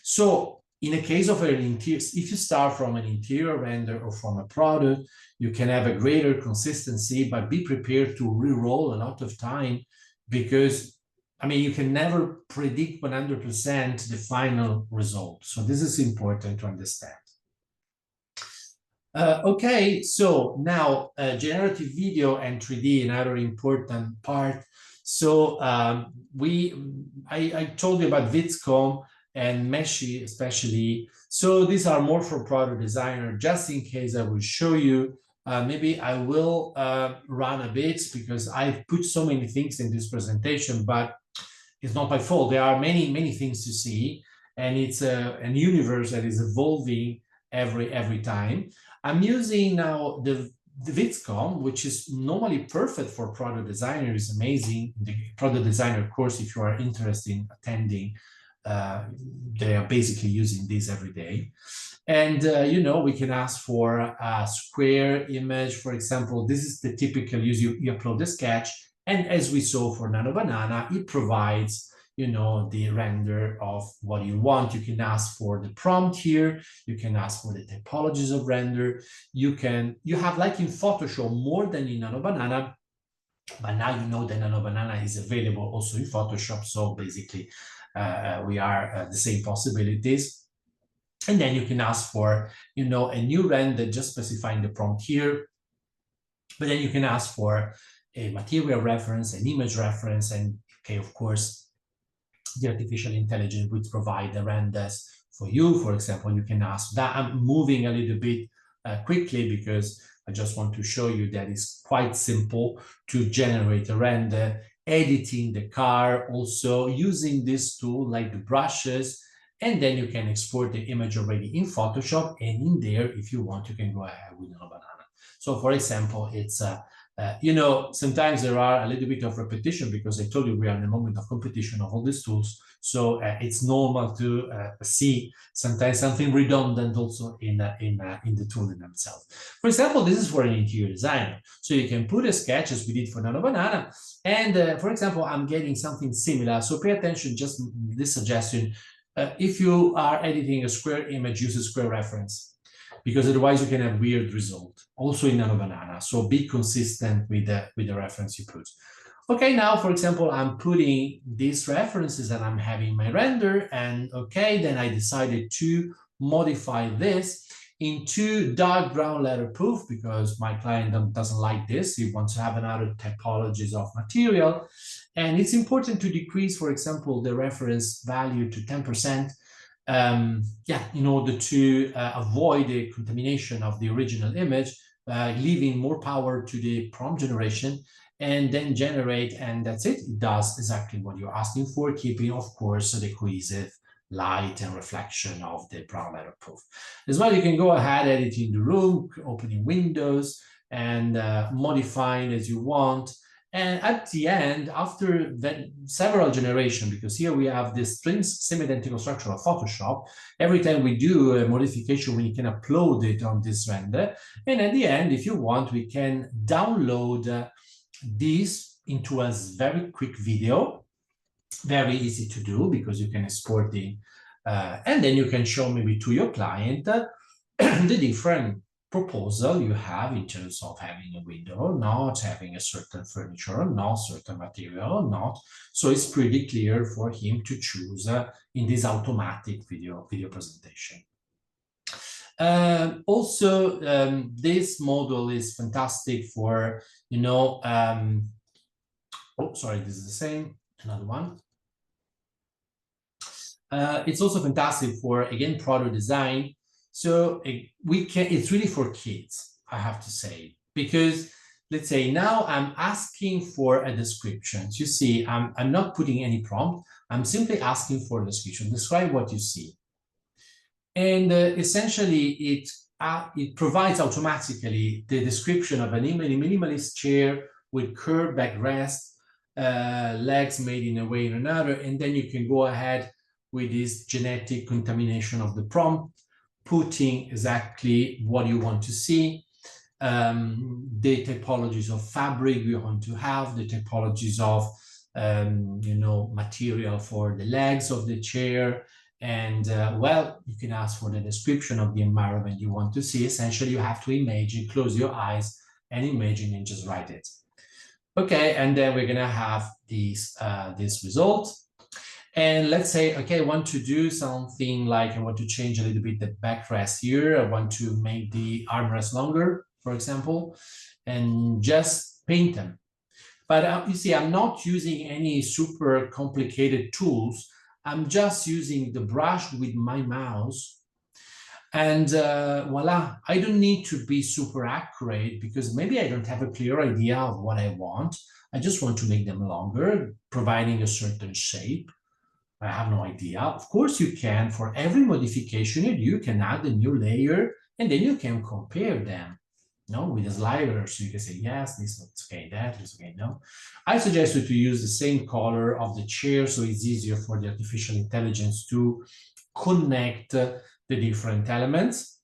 So in a case of an interior, if you start from an interior render or from a product, you can have a greater consistency, but be prepared to re-roll a lot of time because, I mean, you can never predict 100% the final result. So this is important to understand. Okay, so now generative video and 3D, another important part. So I told you about Vitscom and Meshi especially. So these are more for product designer. Just in case I will show you, maybe I will run a bit because I've put so many things in this presentation, but it's not my fault. There are many things to see, and it's a universe that is evolving every time. I'm using now the Vitscom, which is normally perfect for product designers. Amazing. The product designer course, if you are interested in attending, they are basically using this every day. And, you know, we can ask for a square image. For example, this is the typical use. You upload the sketch. And as we saw for NanoBanana, it provides, you know, the render of what you want. You can ask for the prompt here. You can ask for the typologies of render. You have, like in Photoshop, more than in NanoBanana, but now you know that NanoBanana is available also in Photoshop. So basically, we are the same possibilities. And then you can ask for, you know, a new render, just specifying the prompt here. But then you can ask for a material reference, an image reference, and okay, of course, the artificial intelligence would provide the renders for you. For example, you can ask that. I'm moving a little bit quickly because I just want to show you that it's quite simple to generate a render, editing the car, also using this tool like the brushes, and then you can export the image already in Photoshop, and in there, if you want, you can go ahead with NanoBanana. So for example, it's you know, sometimes there are a little bit of repetition because I told you we are in a moment of competition of all these tools. So it's normal to see sometimes something redundant also in the tool in themselves. For example, this is for an interior designer. So you can put a sketch as we did for NanoBanana. And for example, I'm getting something similar. So pay attention, just this suggestion. If you are editing a square image, use a square reference, because otherwise you can have weird result, also in NanoBanana. So be consistent with the reference you put. Okay, now, for example, I'm putting these references and I'm having my render, and okay, then I decided to modify this into dark brown letter proof because my client doesn't like this. He wants to have another typologies of material. And it's important to decrease, for example, the reference value to 10%, in order to avoid the contamination of the original image, leaving more power to the prompt generation, and then generate, and that's it. It does exactly what you're asking for, keeping, of course, the cohesive light and reflection of the brown letter proof. As well, you can go ahead editing the room, opening windows, and modifying as you want. And at the end, after several generations, because here we have this semi-identical structure of Photoshop, every time we do a modification, we can upload it on this render. And at the end, if you want, we can download this into a very quick video. Very easy to do because you can export the, and then you can show maybe to your client the different proposal you have in terms of having a window or not, having a certain furniture or not, certain material or not. So it's pretty clear for him to choose in this automatic video presentation. Also, this model is fantastic for, oh, sorry, this is the same, another one. It's also fantastic for, again, product design. So it's really for kids, I have to say, because let's say now I'm asking for a description. You see, I'm not putting any prompt. I'm simply asking for a description. Describe what you see. And essentially, it provides automatically the description of a minimalist chair with curved backrest, legs made in a way or another, and then you can go ahead with this genetic contamination of the prompt, putting exactly what you want to see, the typologies of fabric you want to have, the typologies of material for the legs of the chair, and well, you can ask for the description of the environment you want to see. Essentially, you have to imagine, close your eyes and imagine and just write it. Okay, and then we're gonna have this result. And let's say, okay, I want to do something like I want to change a little bit the backrest here. I want to make the armrest longer, for example, and just paint them. But you see, I'm not using any super complicated tools. I'm just using the brush with my mouse. And voila, I don't need to be super accurate because maybe I don't have a clear idea of what I want. I just want to make them longer, providing a certain shape. I have no idea. Of course, you can, for every modification you can add a new layer, and then you can compare them, with a slider. So you can say, yes, this looks okay, that looks okay, no. I suggest you to use the same color of the chair, so it's easier for the artificial intelligence to connect the different elements.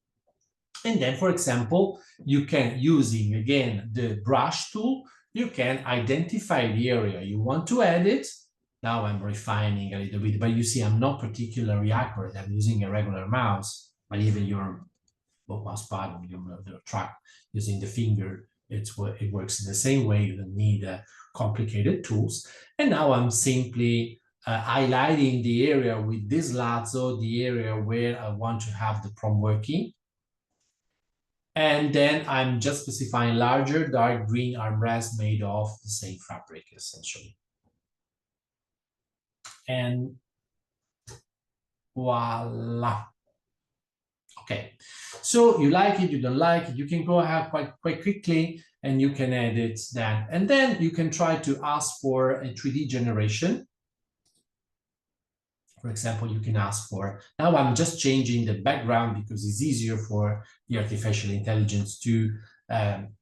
And then, for example, you can, using, again, the brush tool, you can identify the area you want to edit. Now I'm refining a little bit, but you see, I'm not particularly accurate. I'm using a regular mouse, but even your mouse pad, the track using the finger, it works in the same way. You don't need complicated tools. And now I'm simply highlighting the area with this lasso, the area where I want to have the prompt working. And then I'm just specifying larger dark green armrest made of the same fabric, essentially. And voila. Okay, so you like it, you don't like it, you can go ahead quite quickly and you can edit that. And then you can try to ask for a 3D generation. For example, you can ask for, now I'm just changing the background because it's easier for the artificial intelligence to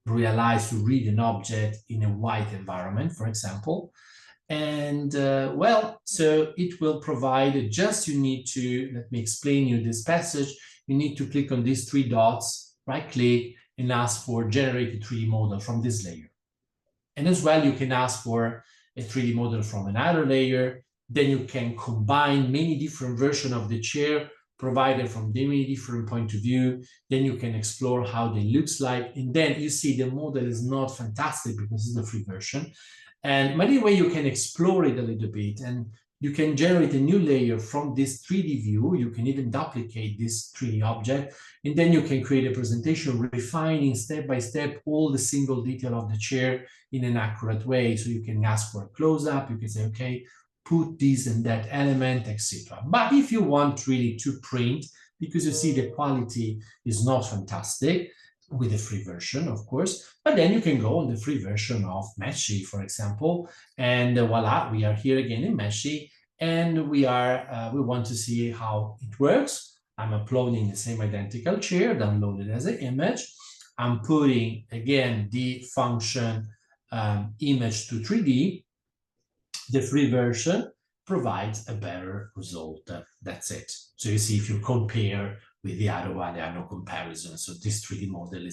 realize, to read an object in a white environment, for example. And well, so it will provide, just you need to, let me explain you this passage. You need to click on these three dots, right click, and ask for generate a 3D model from this layer. And as well, you can ask for a 3D model from another layer. Then you can combine many different versions of the chair provided from many different point of view. Then you can explore how they looks like. And then you see the model is not fantastic because it's the free version. And by the way, you can explore it a little bit, and you can generate a new layer from this 3D view. You can even duplicate this 3D object, and then you can create a presentation refining step by step all the single detail of the chair in an accurate way. So you can ask for a close-up, you can say, okay, put this and that element, etc. But if you want really to print, because you see the quality is not fantastic, with the free version, of course, but then you can go on the free version of Meshy, for example, and voila, we are here again in Meshy, and we want to see how it works. I'm uploading the same identical chair, downloaded as an image. I'm putting, again, the function image to 3D. The free version provides a better result. That's it. So you see, if you compare with the other one, there are no comparisons. So this 3D model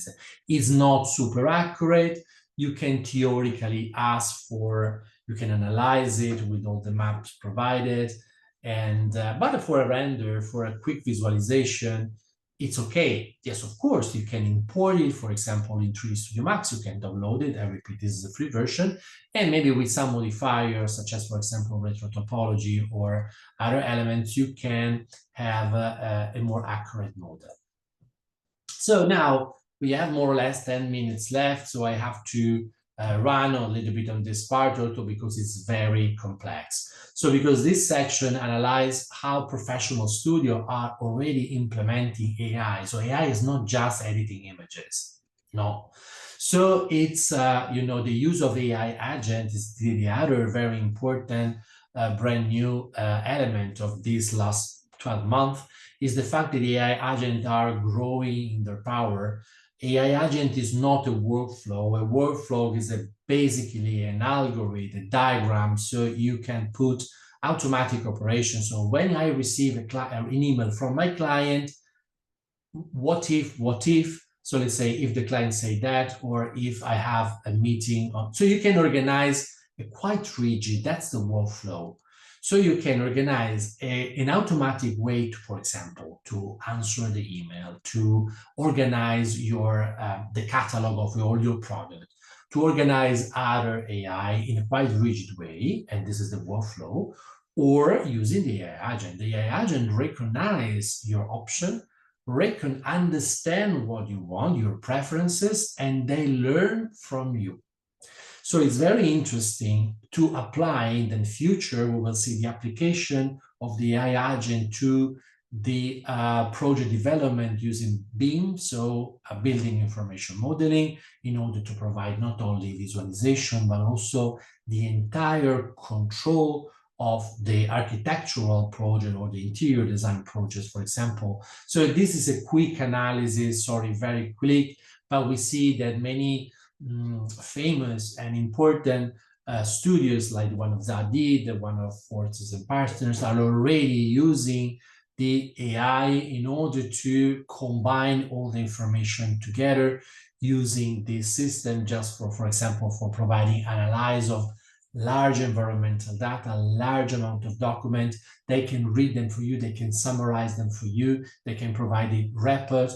is not super accurate. You can theoretically ask for, you can analyze it with all the maps provided. And but for a render, for a quick visualization, it's okay. Yes, of course, you can import it, for example, in 3D Studio Max, you can download it. I repeat, this is the free version. And maybe with some modifiers, such as, for example, retro topology or other elements, you can have a more accurate model. So now we have more or less 10 minutes left, so I have to run a little bit on this part also because it's very complex. So because this section analyzes how professional studios are already implementing AI. So AI is not just editing images, no. So it's, you know, the use of AI agent is the other very important brand new element of this last 12 months, is the fact that AI agents are growing in their power. AI agent is not a workflow. A workflow is basically an algorithm, a diagram, so you can put automatic operations. So when I receive an email from my client, what if, so let's say if the client say that, or if I have a meeting, so you can organize a quite rigid, that's the workflow. So you can organize an automatic way to, for example, to answer the email, to organize your the catalog of all your products, to organize other AI in a quite rigid way, and this is the workflow, or using the AI agent. The AI agent recognize your option, understand what you want, your preferences, and they learn from you. So it's very interesting to apply in the future. We will see the application of the AI agent to the project development using BIM, so building information modeling, in order to provide not only visualization, but also the entire control of the architectural project or the interior design projects, for example. So this is a quick analysis, sorry, very quick, but we see that many famous and important studios like the one of Zadi, the one of Forces and Partners are already using the AI in order to combine all the information together using this system just for example, for providing analysis of large environmental data, large amount of documents. They can read them for you, they can summarize them for you, they can provide a report,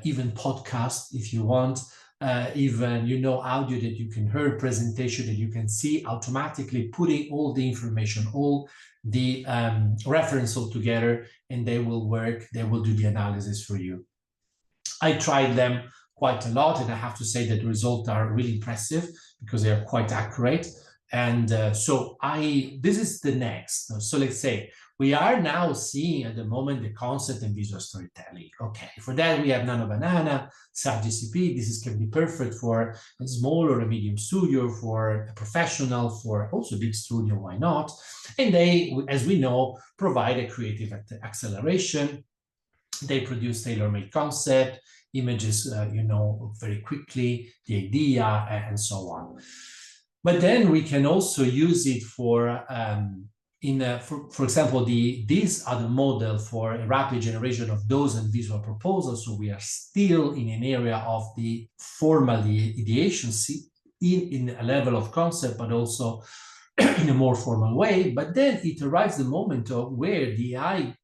even podcast if you want. Even, you know, audio that you can hear, presentation that you can see, automatically putting all the information, all the reference all together, and they will work, they will do the analysis for you. I tried them quite a lot, and I have to say that the results are really impressive because they are quite accurate. And so this is the next. So let's say we are now seeing at the moment the concept and visual storytelling. Okay, for that we have Nano Banana, SAP-GCP. This can be perfect for a small or a medium studio, for a professional, for also a big studio, why not? And they, as we know, provide a creative acceleration. They produce tailor-made concept, images, you know, very quickly, the idea, and so on. But then we can also use it for, for example, these are the model for a rapid generation of those and visual proposals. So we are still in an area of the formal ideation, in a level of concept, but also in a more formal way. But then it arrives the moment of where the AI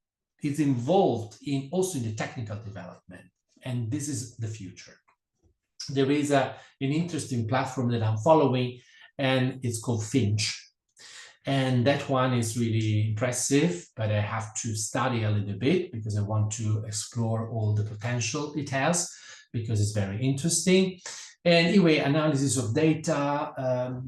is involved in also in the technical development. And this is the future. There is an interesting platform that I'm following, and it's called Finch. And that one is really impressive, but I have to study a little bit because I want to explore all the potential it has, because it's very interesting. Anyway, analysis of data,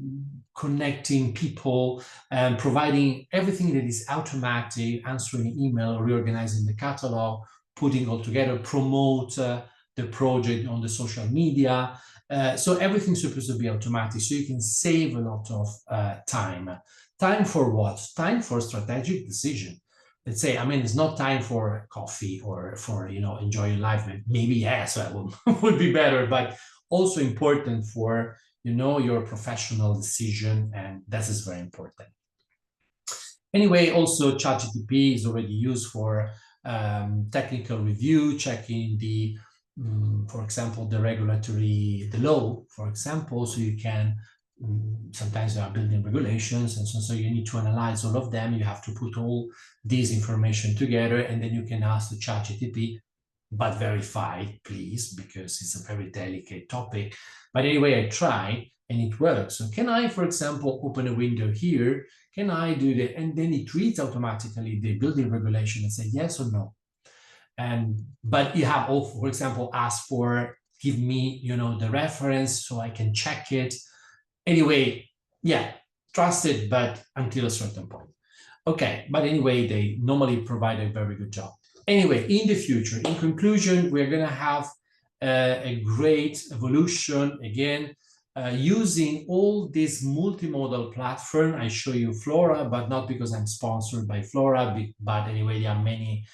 connecting people, and providing everything that is automatic, answering email, reorganizing the catalog, putting all together, promote the project on the social media. So everything's supposed to be automatic, so you can save a lot of time. Time for what? Time for strategic decision. Let's say, I mean, it's not time for coffee or for, you know, enjoying life. Maybe, yes, that would be better, but also important for, you know, your professional decision, and that is very important. Anyway, also ChatGPT is already used for technical review, checking the, for example, the law, for example, so you can, sometimes there are building regulations, and so you need to analyze all of them. You have to put all this information together, and then you can ask the ChatGPT, but verify, please, because it's a very delicate topic. But anyway, I try, and it works. So can I, for example, open a window here? Can I do that? And then it reads automatically the building regulation and say yes or no. But you have also, for example, asked for, give me, you know, the reference so I can check it. Anyway, yeah, trust it, but until a certain point. Okay, but anyway, they normally provide a very good job. Anyway, in the future, in conclusion, we're going to have a great evolution, again, using all this multimodal platform. I show you Flora, but not because I'm sponsored by Flora, but anyway, there are many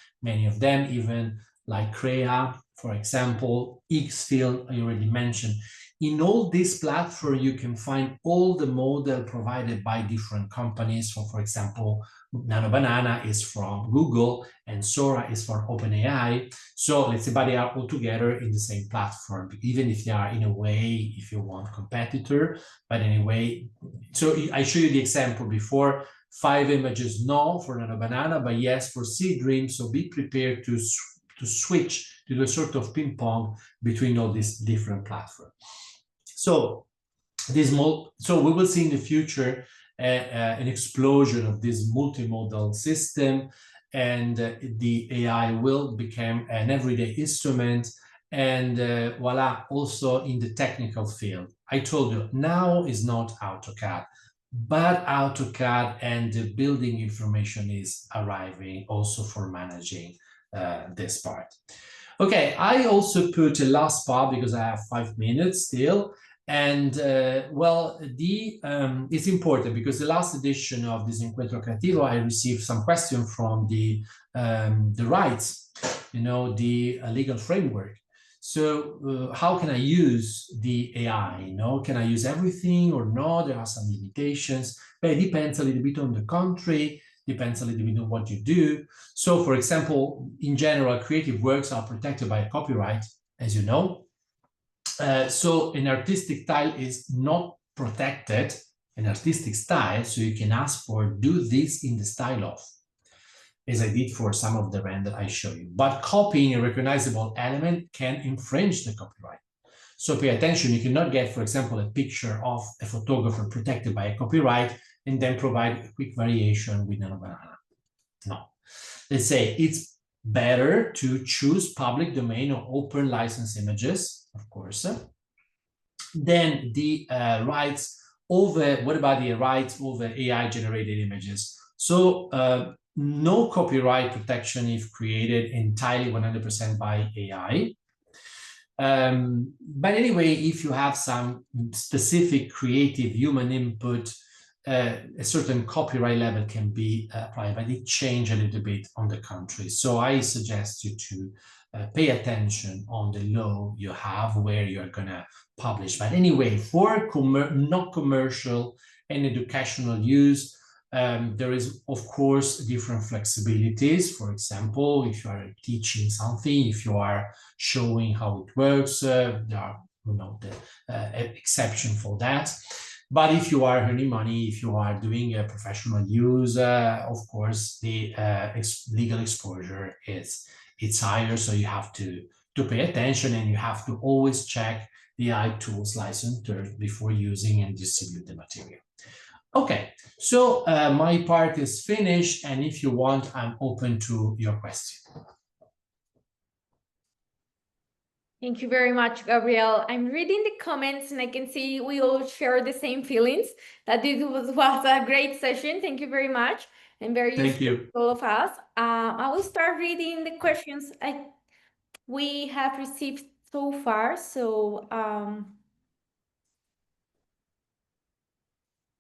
of them, even like Crea, for example, Xfield, I already mentioned. In all this platform, you can find all the model provided by different companies. So, for example, Nano Banana is from Google and Sora is from OpenAI. So let's say, but they are all together in the same platform, even if they are, in a way, if you want, competitor. But anyway, so I showed you the example before. 5 images, no, for Nano Banana, but yes, for Seedream. So be prepared to switch, to do a sort of ping pong between all these different platforms. So we will see in the future an explosion of this multimodal system, and the AI will become an everyday instrument. And voila, also in the technical field. I told you, now is not AutoCAD, but AutoCAD and the building information is arriving also for managing this part. Okay, I also put a last part because I have 5 minutes still. And well, it's important because the last edition of this Encuentro Creativo, I received some questions from the rights, you know, the legal framework. So how can I use the AI? You know, can I use everything or not? There are some limitations, but it depends a little bit on the country, depends a little bit on what you do. So, for example, in general, creative works are protected by copyright, as you know. So an artistic style is not protected, an artistic style, so you can ask for do this in the style of, as I did for some of the render I show you. But copying a recognizable element can infringe the copyright. So pay attention, you cannot get, for example, a picture of a photographer protected by a copyright and then provide a quick variation with Nano Banana. No. Let's say it's better to choose public domain or open license images, of course. Then the rights over, what about the rights over AI generated images? So no copyright protection if created entirely 100% by AI. But anyway, if you have some specific creative human input, a certain copyright level can be applied, but it changes a little bit on the country. So I suggest you to pay attention on the law you have where you're going to publish. But anyway, for not commercial and educational use, there is, of course, different flexibilities. For example, if you are teaching something, if you are showing how it works, there are, you know, the exception for that. But if you are earning money, if you are doing a professional use, of course, the legal exposure it's higher. So you have to pay attention, and you have to always check the AI tools licensed before using and distribute the material. Okay, so my part is finished, and if you want, I'm open to your question. Thank you very much, Gabriele. I'm reading the comments and I can see we all share the same feelings, that this was a great session. Thank you very much, and very useful to all of us. I will start reading the questions we have received so far. So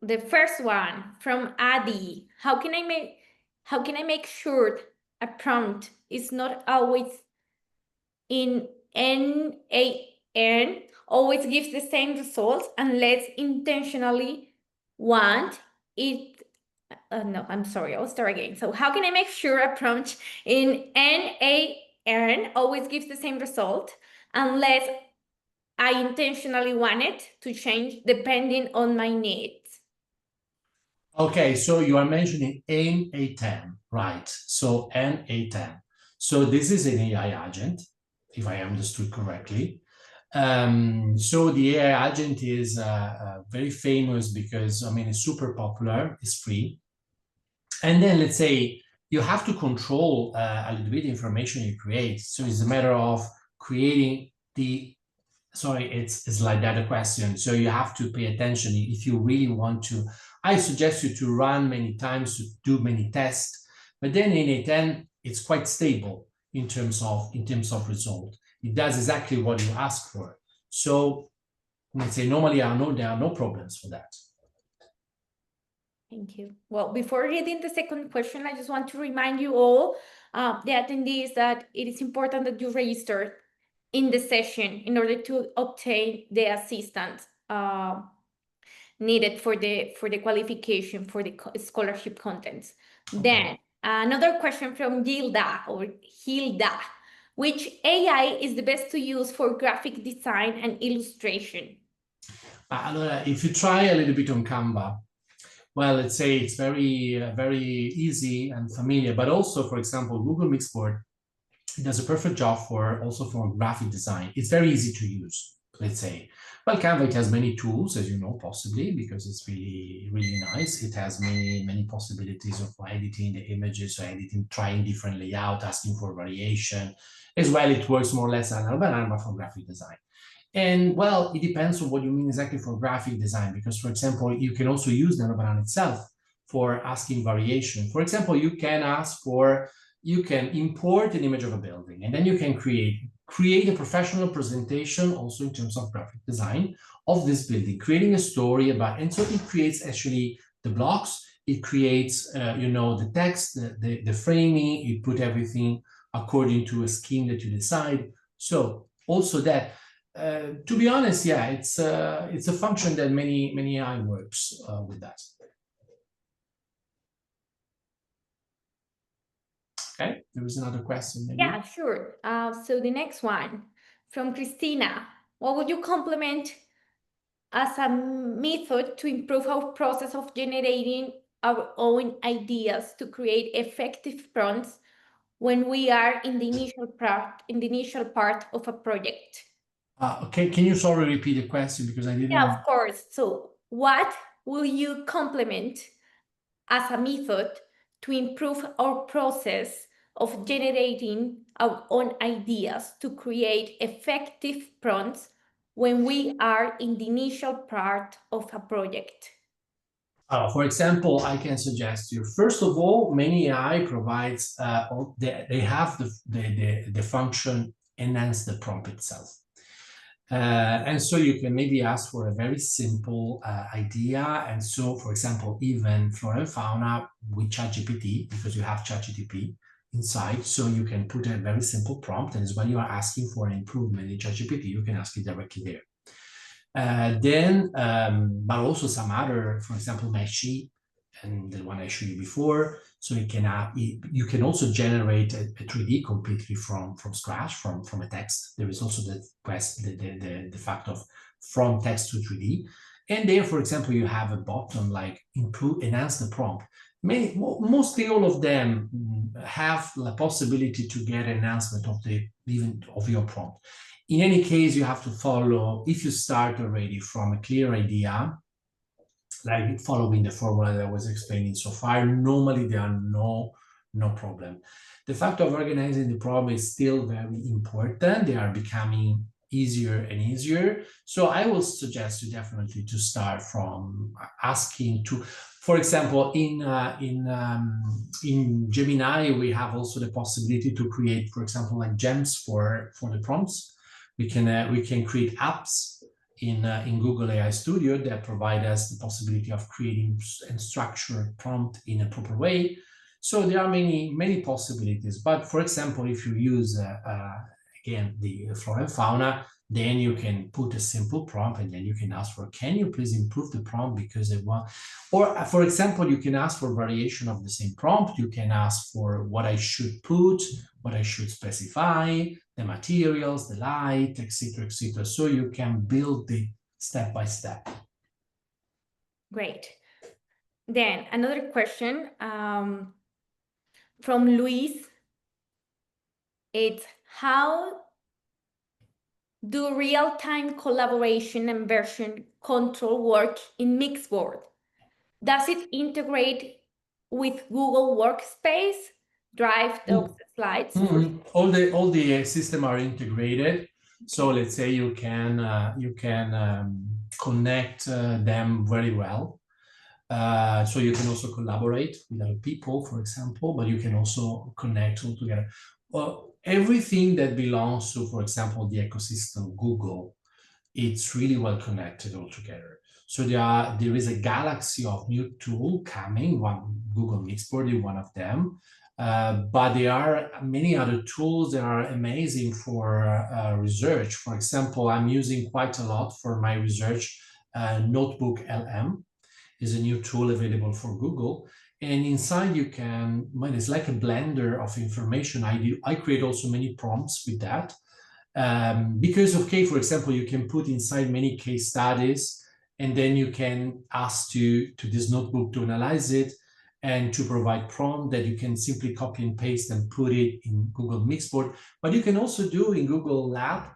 the first one from Adi: how can I make sure a prompt is not always in NAN always gives the same results unless intentionally want it? No, I'm sorry, I'll start again. So how can I make sure a prompt in NAN always gives the same result unless I intentionally want it to change depending on my needs? Okay, so you are mentioning NA10, right? So NA10. So this is an AI agent, if I understood correctly. So the AI agent is very famous because, I mean, it's super popular, it's free. And then let's say you have to control a little bit the information you create. So it's a matter of creating sorry, it's like that a question. So you have to pay attention if you really want to. I suggest you to run many times, to do many tests, but then in A10, it's quite stable in terms of result. It does exactly what you ask for. So let's say normally there are no problems for that. Thank you. Well, before reading the second question, I just want to remind you all, the attendees, that it is important that you register in the session in order to obtain the assistance needed for the qualification for the scholarship contents. Okay. Then another question from Hilda: which AI is the best to use for graphic design and illustration? Allora, if you try a little bit on Canva, well, let's say it's very, very easy and familiar, but also, for example, Google Mixboard does a perfect job for graphic design. It's very easy to use, let's say. Well, Canva, it has many tools, as you know, possibly, because it's really, really nice. It has many possibilities of editing the images, or trying different layout, asking for variation. As well, it works more or less as an banana for graphic design. And well, it depends on what you mean exactly for graphic design, because, for example, you can also use the banana itself for asking variation. For example, you can import an image of a building, and then you can create a professional presentation also in terms of graphic design of this building, creating a story about, and so it creates actually the blocks, it creates, the text, the framing, it put everything according to a scheme that you decide. So also that, to be honest, yeah, it's a function that many AI works with that. Okay, there was another question. Maybe? Yeah, sure. So the next one from Christina: what would you complement as a method to improve our process of generating our own ideas to create effective prompts when we are in the initial part of a project? Okay, can you sorry repeat the question, because I didn't. Yeah, of course. So what will you complement as a method to improve our process of generating our own ideas to create effective prompts when we are in the initial part of a project? For example, I can suggest you, first of all, many AI provides, they have the function enhance the prompt itself. And so you can maybe ask for a very simple idea. And so, for example, even flora and fauna with ChatGPT, because you have ChatGPT inside, so you can put a very simple prompt, and when you are asking for an improvement in ChatGPT, you can ask it directly there. But also some other, for example, Meshi, and the one I showed you before. So you can also generate a 3D completely from scratch, from a text. There is also the fact of from text to 3D. And there, for example, you have a button like enhance the prompt. Mostly all of them have the possibility to get enhancement of your prompt. In any case, you have to follow, if you start already from a clear idea, like following the formula that I was explaining so far, normally there are no problem. The fact of organizing the problem is still very important. They are becoming easier and easier. So I will suggest you definitely to start from asking to, for example, in Gemini, we have also the possibility to create, for example, like gems for the prompts. We can create apps in Google AI Studio that provide us the possibility of creating and structured prompt in a proper way. So there are many possibilities. But for example, if you use again the flora and fauna, then you can put a simple prompt and then you can ask for, can you please improve the prompt because they want, or for example, you can ask for variation of the same prompt. You can ask for what I should put, what I should specify, the materials, the light, etc., etc. So you can build it step by step. Great. Then another question from Luis. It's how do real-time collaboration and version control work in Mixboard? Does it integrate with Google Workspace, Drive, Docs, Slides? All the systems are integrated. So let's say you can connect them very well. So you can also collaborate with other people, for example, but you can also connect all together. Well, everything that belongs to, for example, the ecosystem of Google, it's really well connected all together. So there is a galaxy of new tools coming. Google Mixboard is one of them. But there are many other tools that are amazing for research. For example, I'm using quite a lot for my research. Notebook LM is a new tool available for Google. And inside you can, it's like a blender of information. I create also many prompts with that. Because, okay, for example, you can put inside many case studies, and then you can ask to this notebook to analyze it and to provide prompt that you can simply copy and paste and put it in Google Mixboard. But you can also do in Google Lab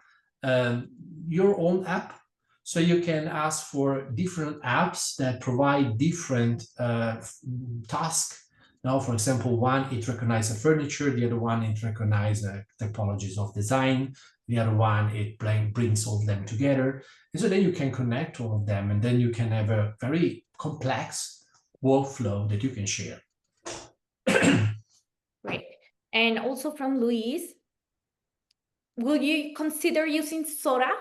your own app. So you can ask for different apps that provide different tasks. Now, for example, one, it recognizes furniture. The other one, it recognizes typologies of design. The other one, it brings all of them together. And so then you can connect all of them, and then you can have a very complex workflow that you can share. Great. And also from Luis, will you consider using Sora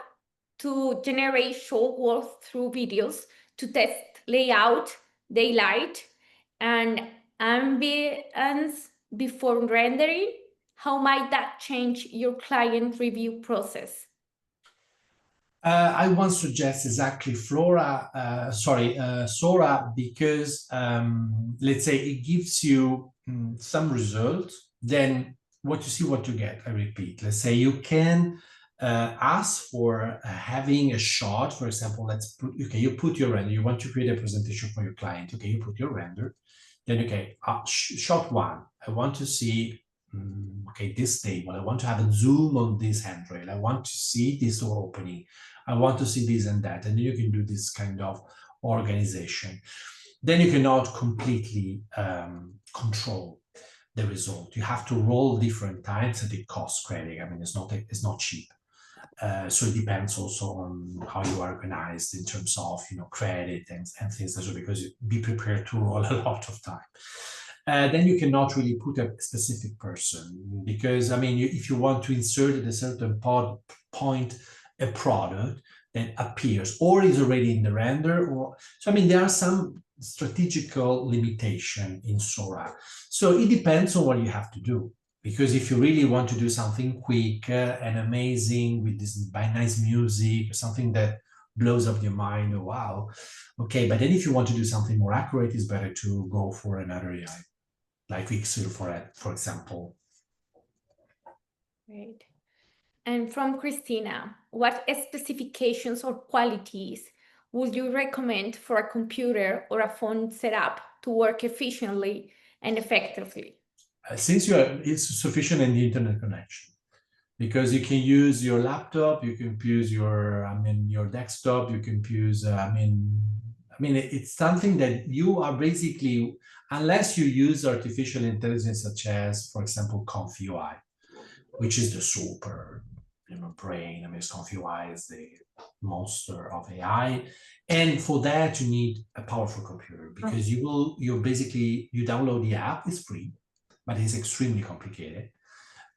to generate short walkthrough videos to test layout, daylight, and ambience before rendering? How might that change your client review process? I won't suggest exactly Sora, because let's say it gives you some results, then what you see, what you get. I repeat, let's say you can ask for having a shot, for example, you put your render, you want to create a presentation for your client, okay, you put your render, then okay, shot one, I want to see okay, this table, I want to have a zoom on this handrail, I want to see this door opening, I want to see this and that, and then you can do this kind of organization. Then you cannot completely control the result. You have to roll different times, and it costs credit. I mean, it's not cheap. So it depends also on how you are organized in terms of credit and things like that, because you be prepared to roll a lot of time. Then you cannot really put a specific person, because I mean, if you want to insert at a certain point a product that appears or is already in the render, or so I mean, there are some strategical limitation in Sora. So it depends on what you have to do. Because if you really want to do something quick and amazing with this nice music, something that blows up your mind, oh, wow, okay. But then if you want to do something more accurate, it's better to go for another AI, like Pixel for example. Great. And from Christina, what specifications or qualities would you recommend for a computer or a phone setup to work efficiently and effectively? Since it's sufficient in the internet connection. because you can use your laptop, you can use your, your desktop, you can use, it's something that you are basically, unless you use artificial intelligence, such as, for example, ConfUI, which is the super, brain. ConfUI is the monster of AI. And for that, you need a powerful computer, because you download the app, it's free, but it's extremely complicated.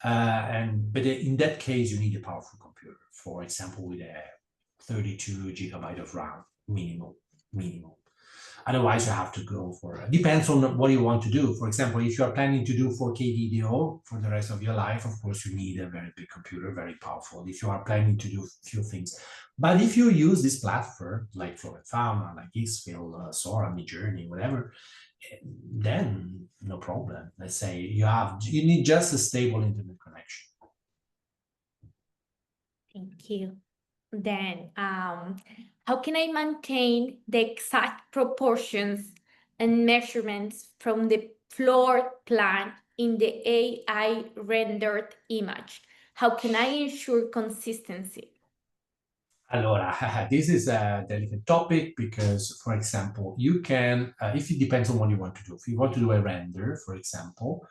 But in that case, you need a powerful computer, for example, with a 32 gigabyte of RAM minimum. Otherwise, you have to go for, depends on what you want to do. For example, if you are planning to do 4K video for the rest of your life, of course, you need a very big computer, very powerful, if you are planning to do a few things. But if you use this platform, like Flow and Fauna, like Xfill, Sora, Midjourney, whatever, then no problem. Let's say you need just a stable internet connection. Thank you. Then, how can I maintain the exact proportions and measurements from the floor plan in the AI rendered image? How can I ensure consistency? Allora, this is a delicate topic because, for example, you can, if it depends on what you want to do. If you want to do a render, for example,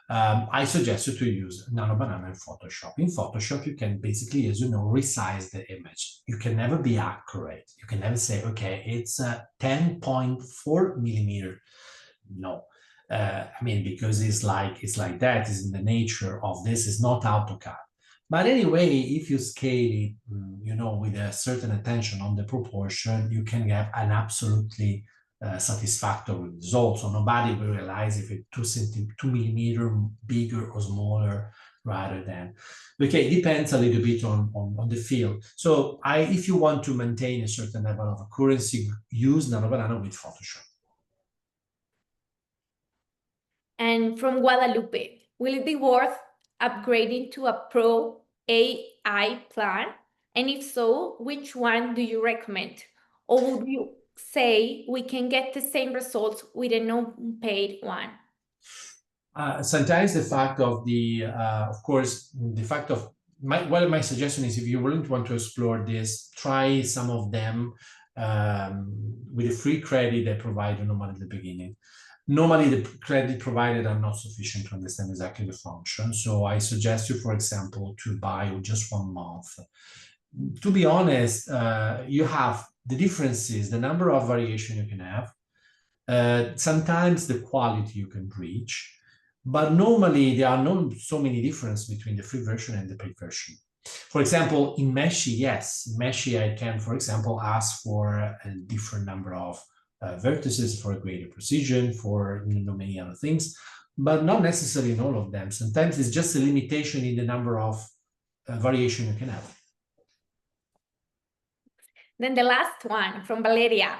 I suggest you to use Nano Banana in Photoshop. In Photoshop, you can basically, as you know, resize the image. You can never be accurate. You can never say, okay, it's 10.4 millimeter. No, because it's like that. It's in the nature of this. It's not AutoCAD. But anyway, if you scale it, with a certain attention on the proportion, you can have an absolutely satisfactory result. So nobody will realize if it's 2 millimeter bigger or smaller rather than. Okay, it depends a little bit on the field. So if you want to maintain a certain level of accuracy, use Nano Banana with Photoshop. And from Guadalupe, will it be worth upgrading to a Pro AI plan? And if so, which one do you recommend? Or would you say we can get the same results with a non-paid one? Sometimes the fact of my suggestion is, if you really want to explore this, try some of them with a free credit they provide normally at the beginning. Normally, the credit provided are not sufficient to understand exactly the function. So I suggest you, for example, to buy just 1 month. To be honest, you have the differences, the number of variation you can have, sometimes the quality you can reach, but normally there are not so many differences between the free version and the paid version. For example, in Meshi, yes, Meshi I can, for example, ask for a different number of vertices for a greater precision, for many other things, but not necessarily in all of them. Sometimes it's just a limitation in the number of variation you can have. Then the last one from Valeria.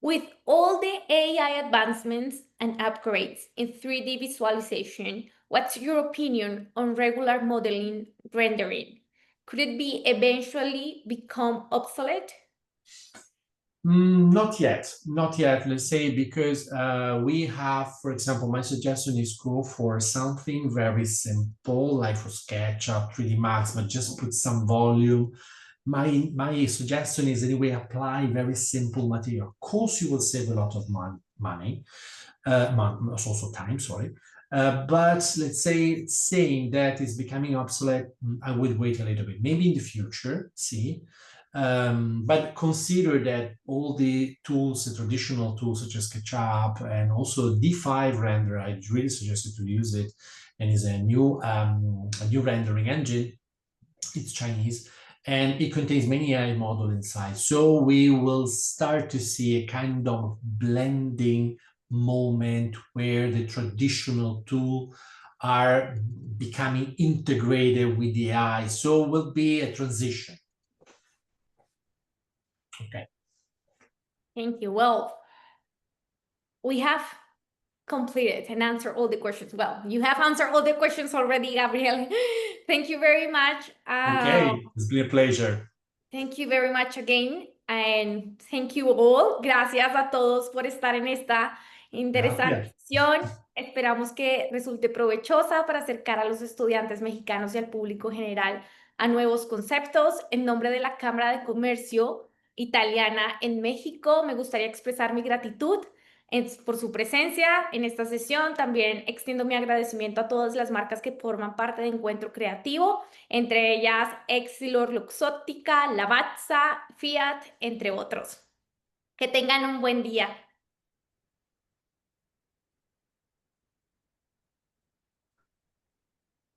With all the AI advancements and upgrades in 3D visualization, what's your opinion on regular modeling rendering? Could it be eventually become obsolete? Not yet, let's say, because we have, for example, my suggestion is go for something very simple, like for SketchUp, 3D Max, but just put some volume. My suggestion is anyway, apply very simple material. Of course, you will save a lot of money, also time, sorry. But let's say saying that is becoming obsolete, I would wait a little bit, maybe in the future, see. But consider that all the tools, the traditional tools such as SketchUp and also D5 Render, I really suggest you to use it, and is a new rendering engine. It's Chinese, and it contains many AI models inside. So we will start to see a kind of blending moment where the traditional tools are becoming integrated with the AI. So it will be a transition. Okay. Thank you. Well, we have completed and answered all the questions. Well, you have answered all the questions already, Gabriele. Thank you very much. Okay, it's been a pleasure. Thank you very much again. And thank you all. Gracias a todos por estar en esta interesante sesión. Esperamos que resulte provechosa para acercar a los estudiantes mexicanos y al público general a nuevos conceptos. En nombre de la Cámara de Comercio Italiana en México, me gustaría expresar mi gratitud por su presencia en esta sesión. También extiendo mi agradecimiento a todas las marcas que forman parte de Encuentro Creativo, entre ellas Exilor Luxottica, Lavazza, Fiat, entre otros. Que tengan un buen día.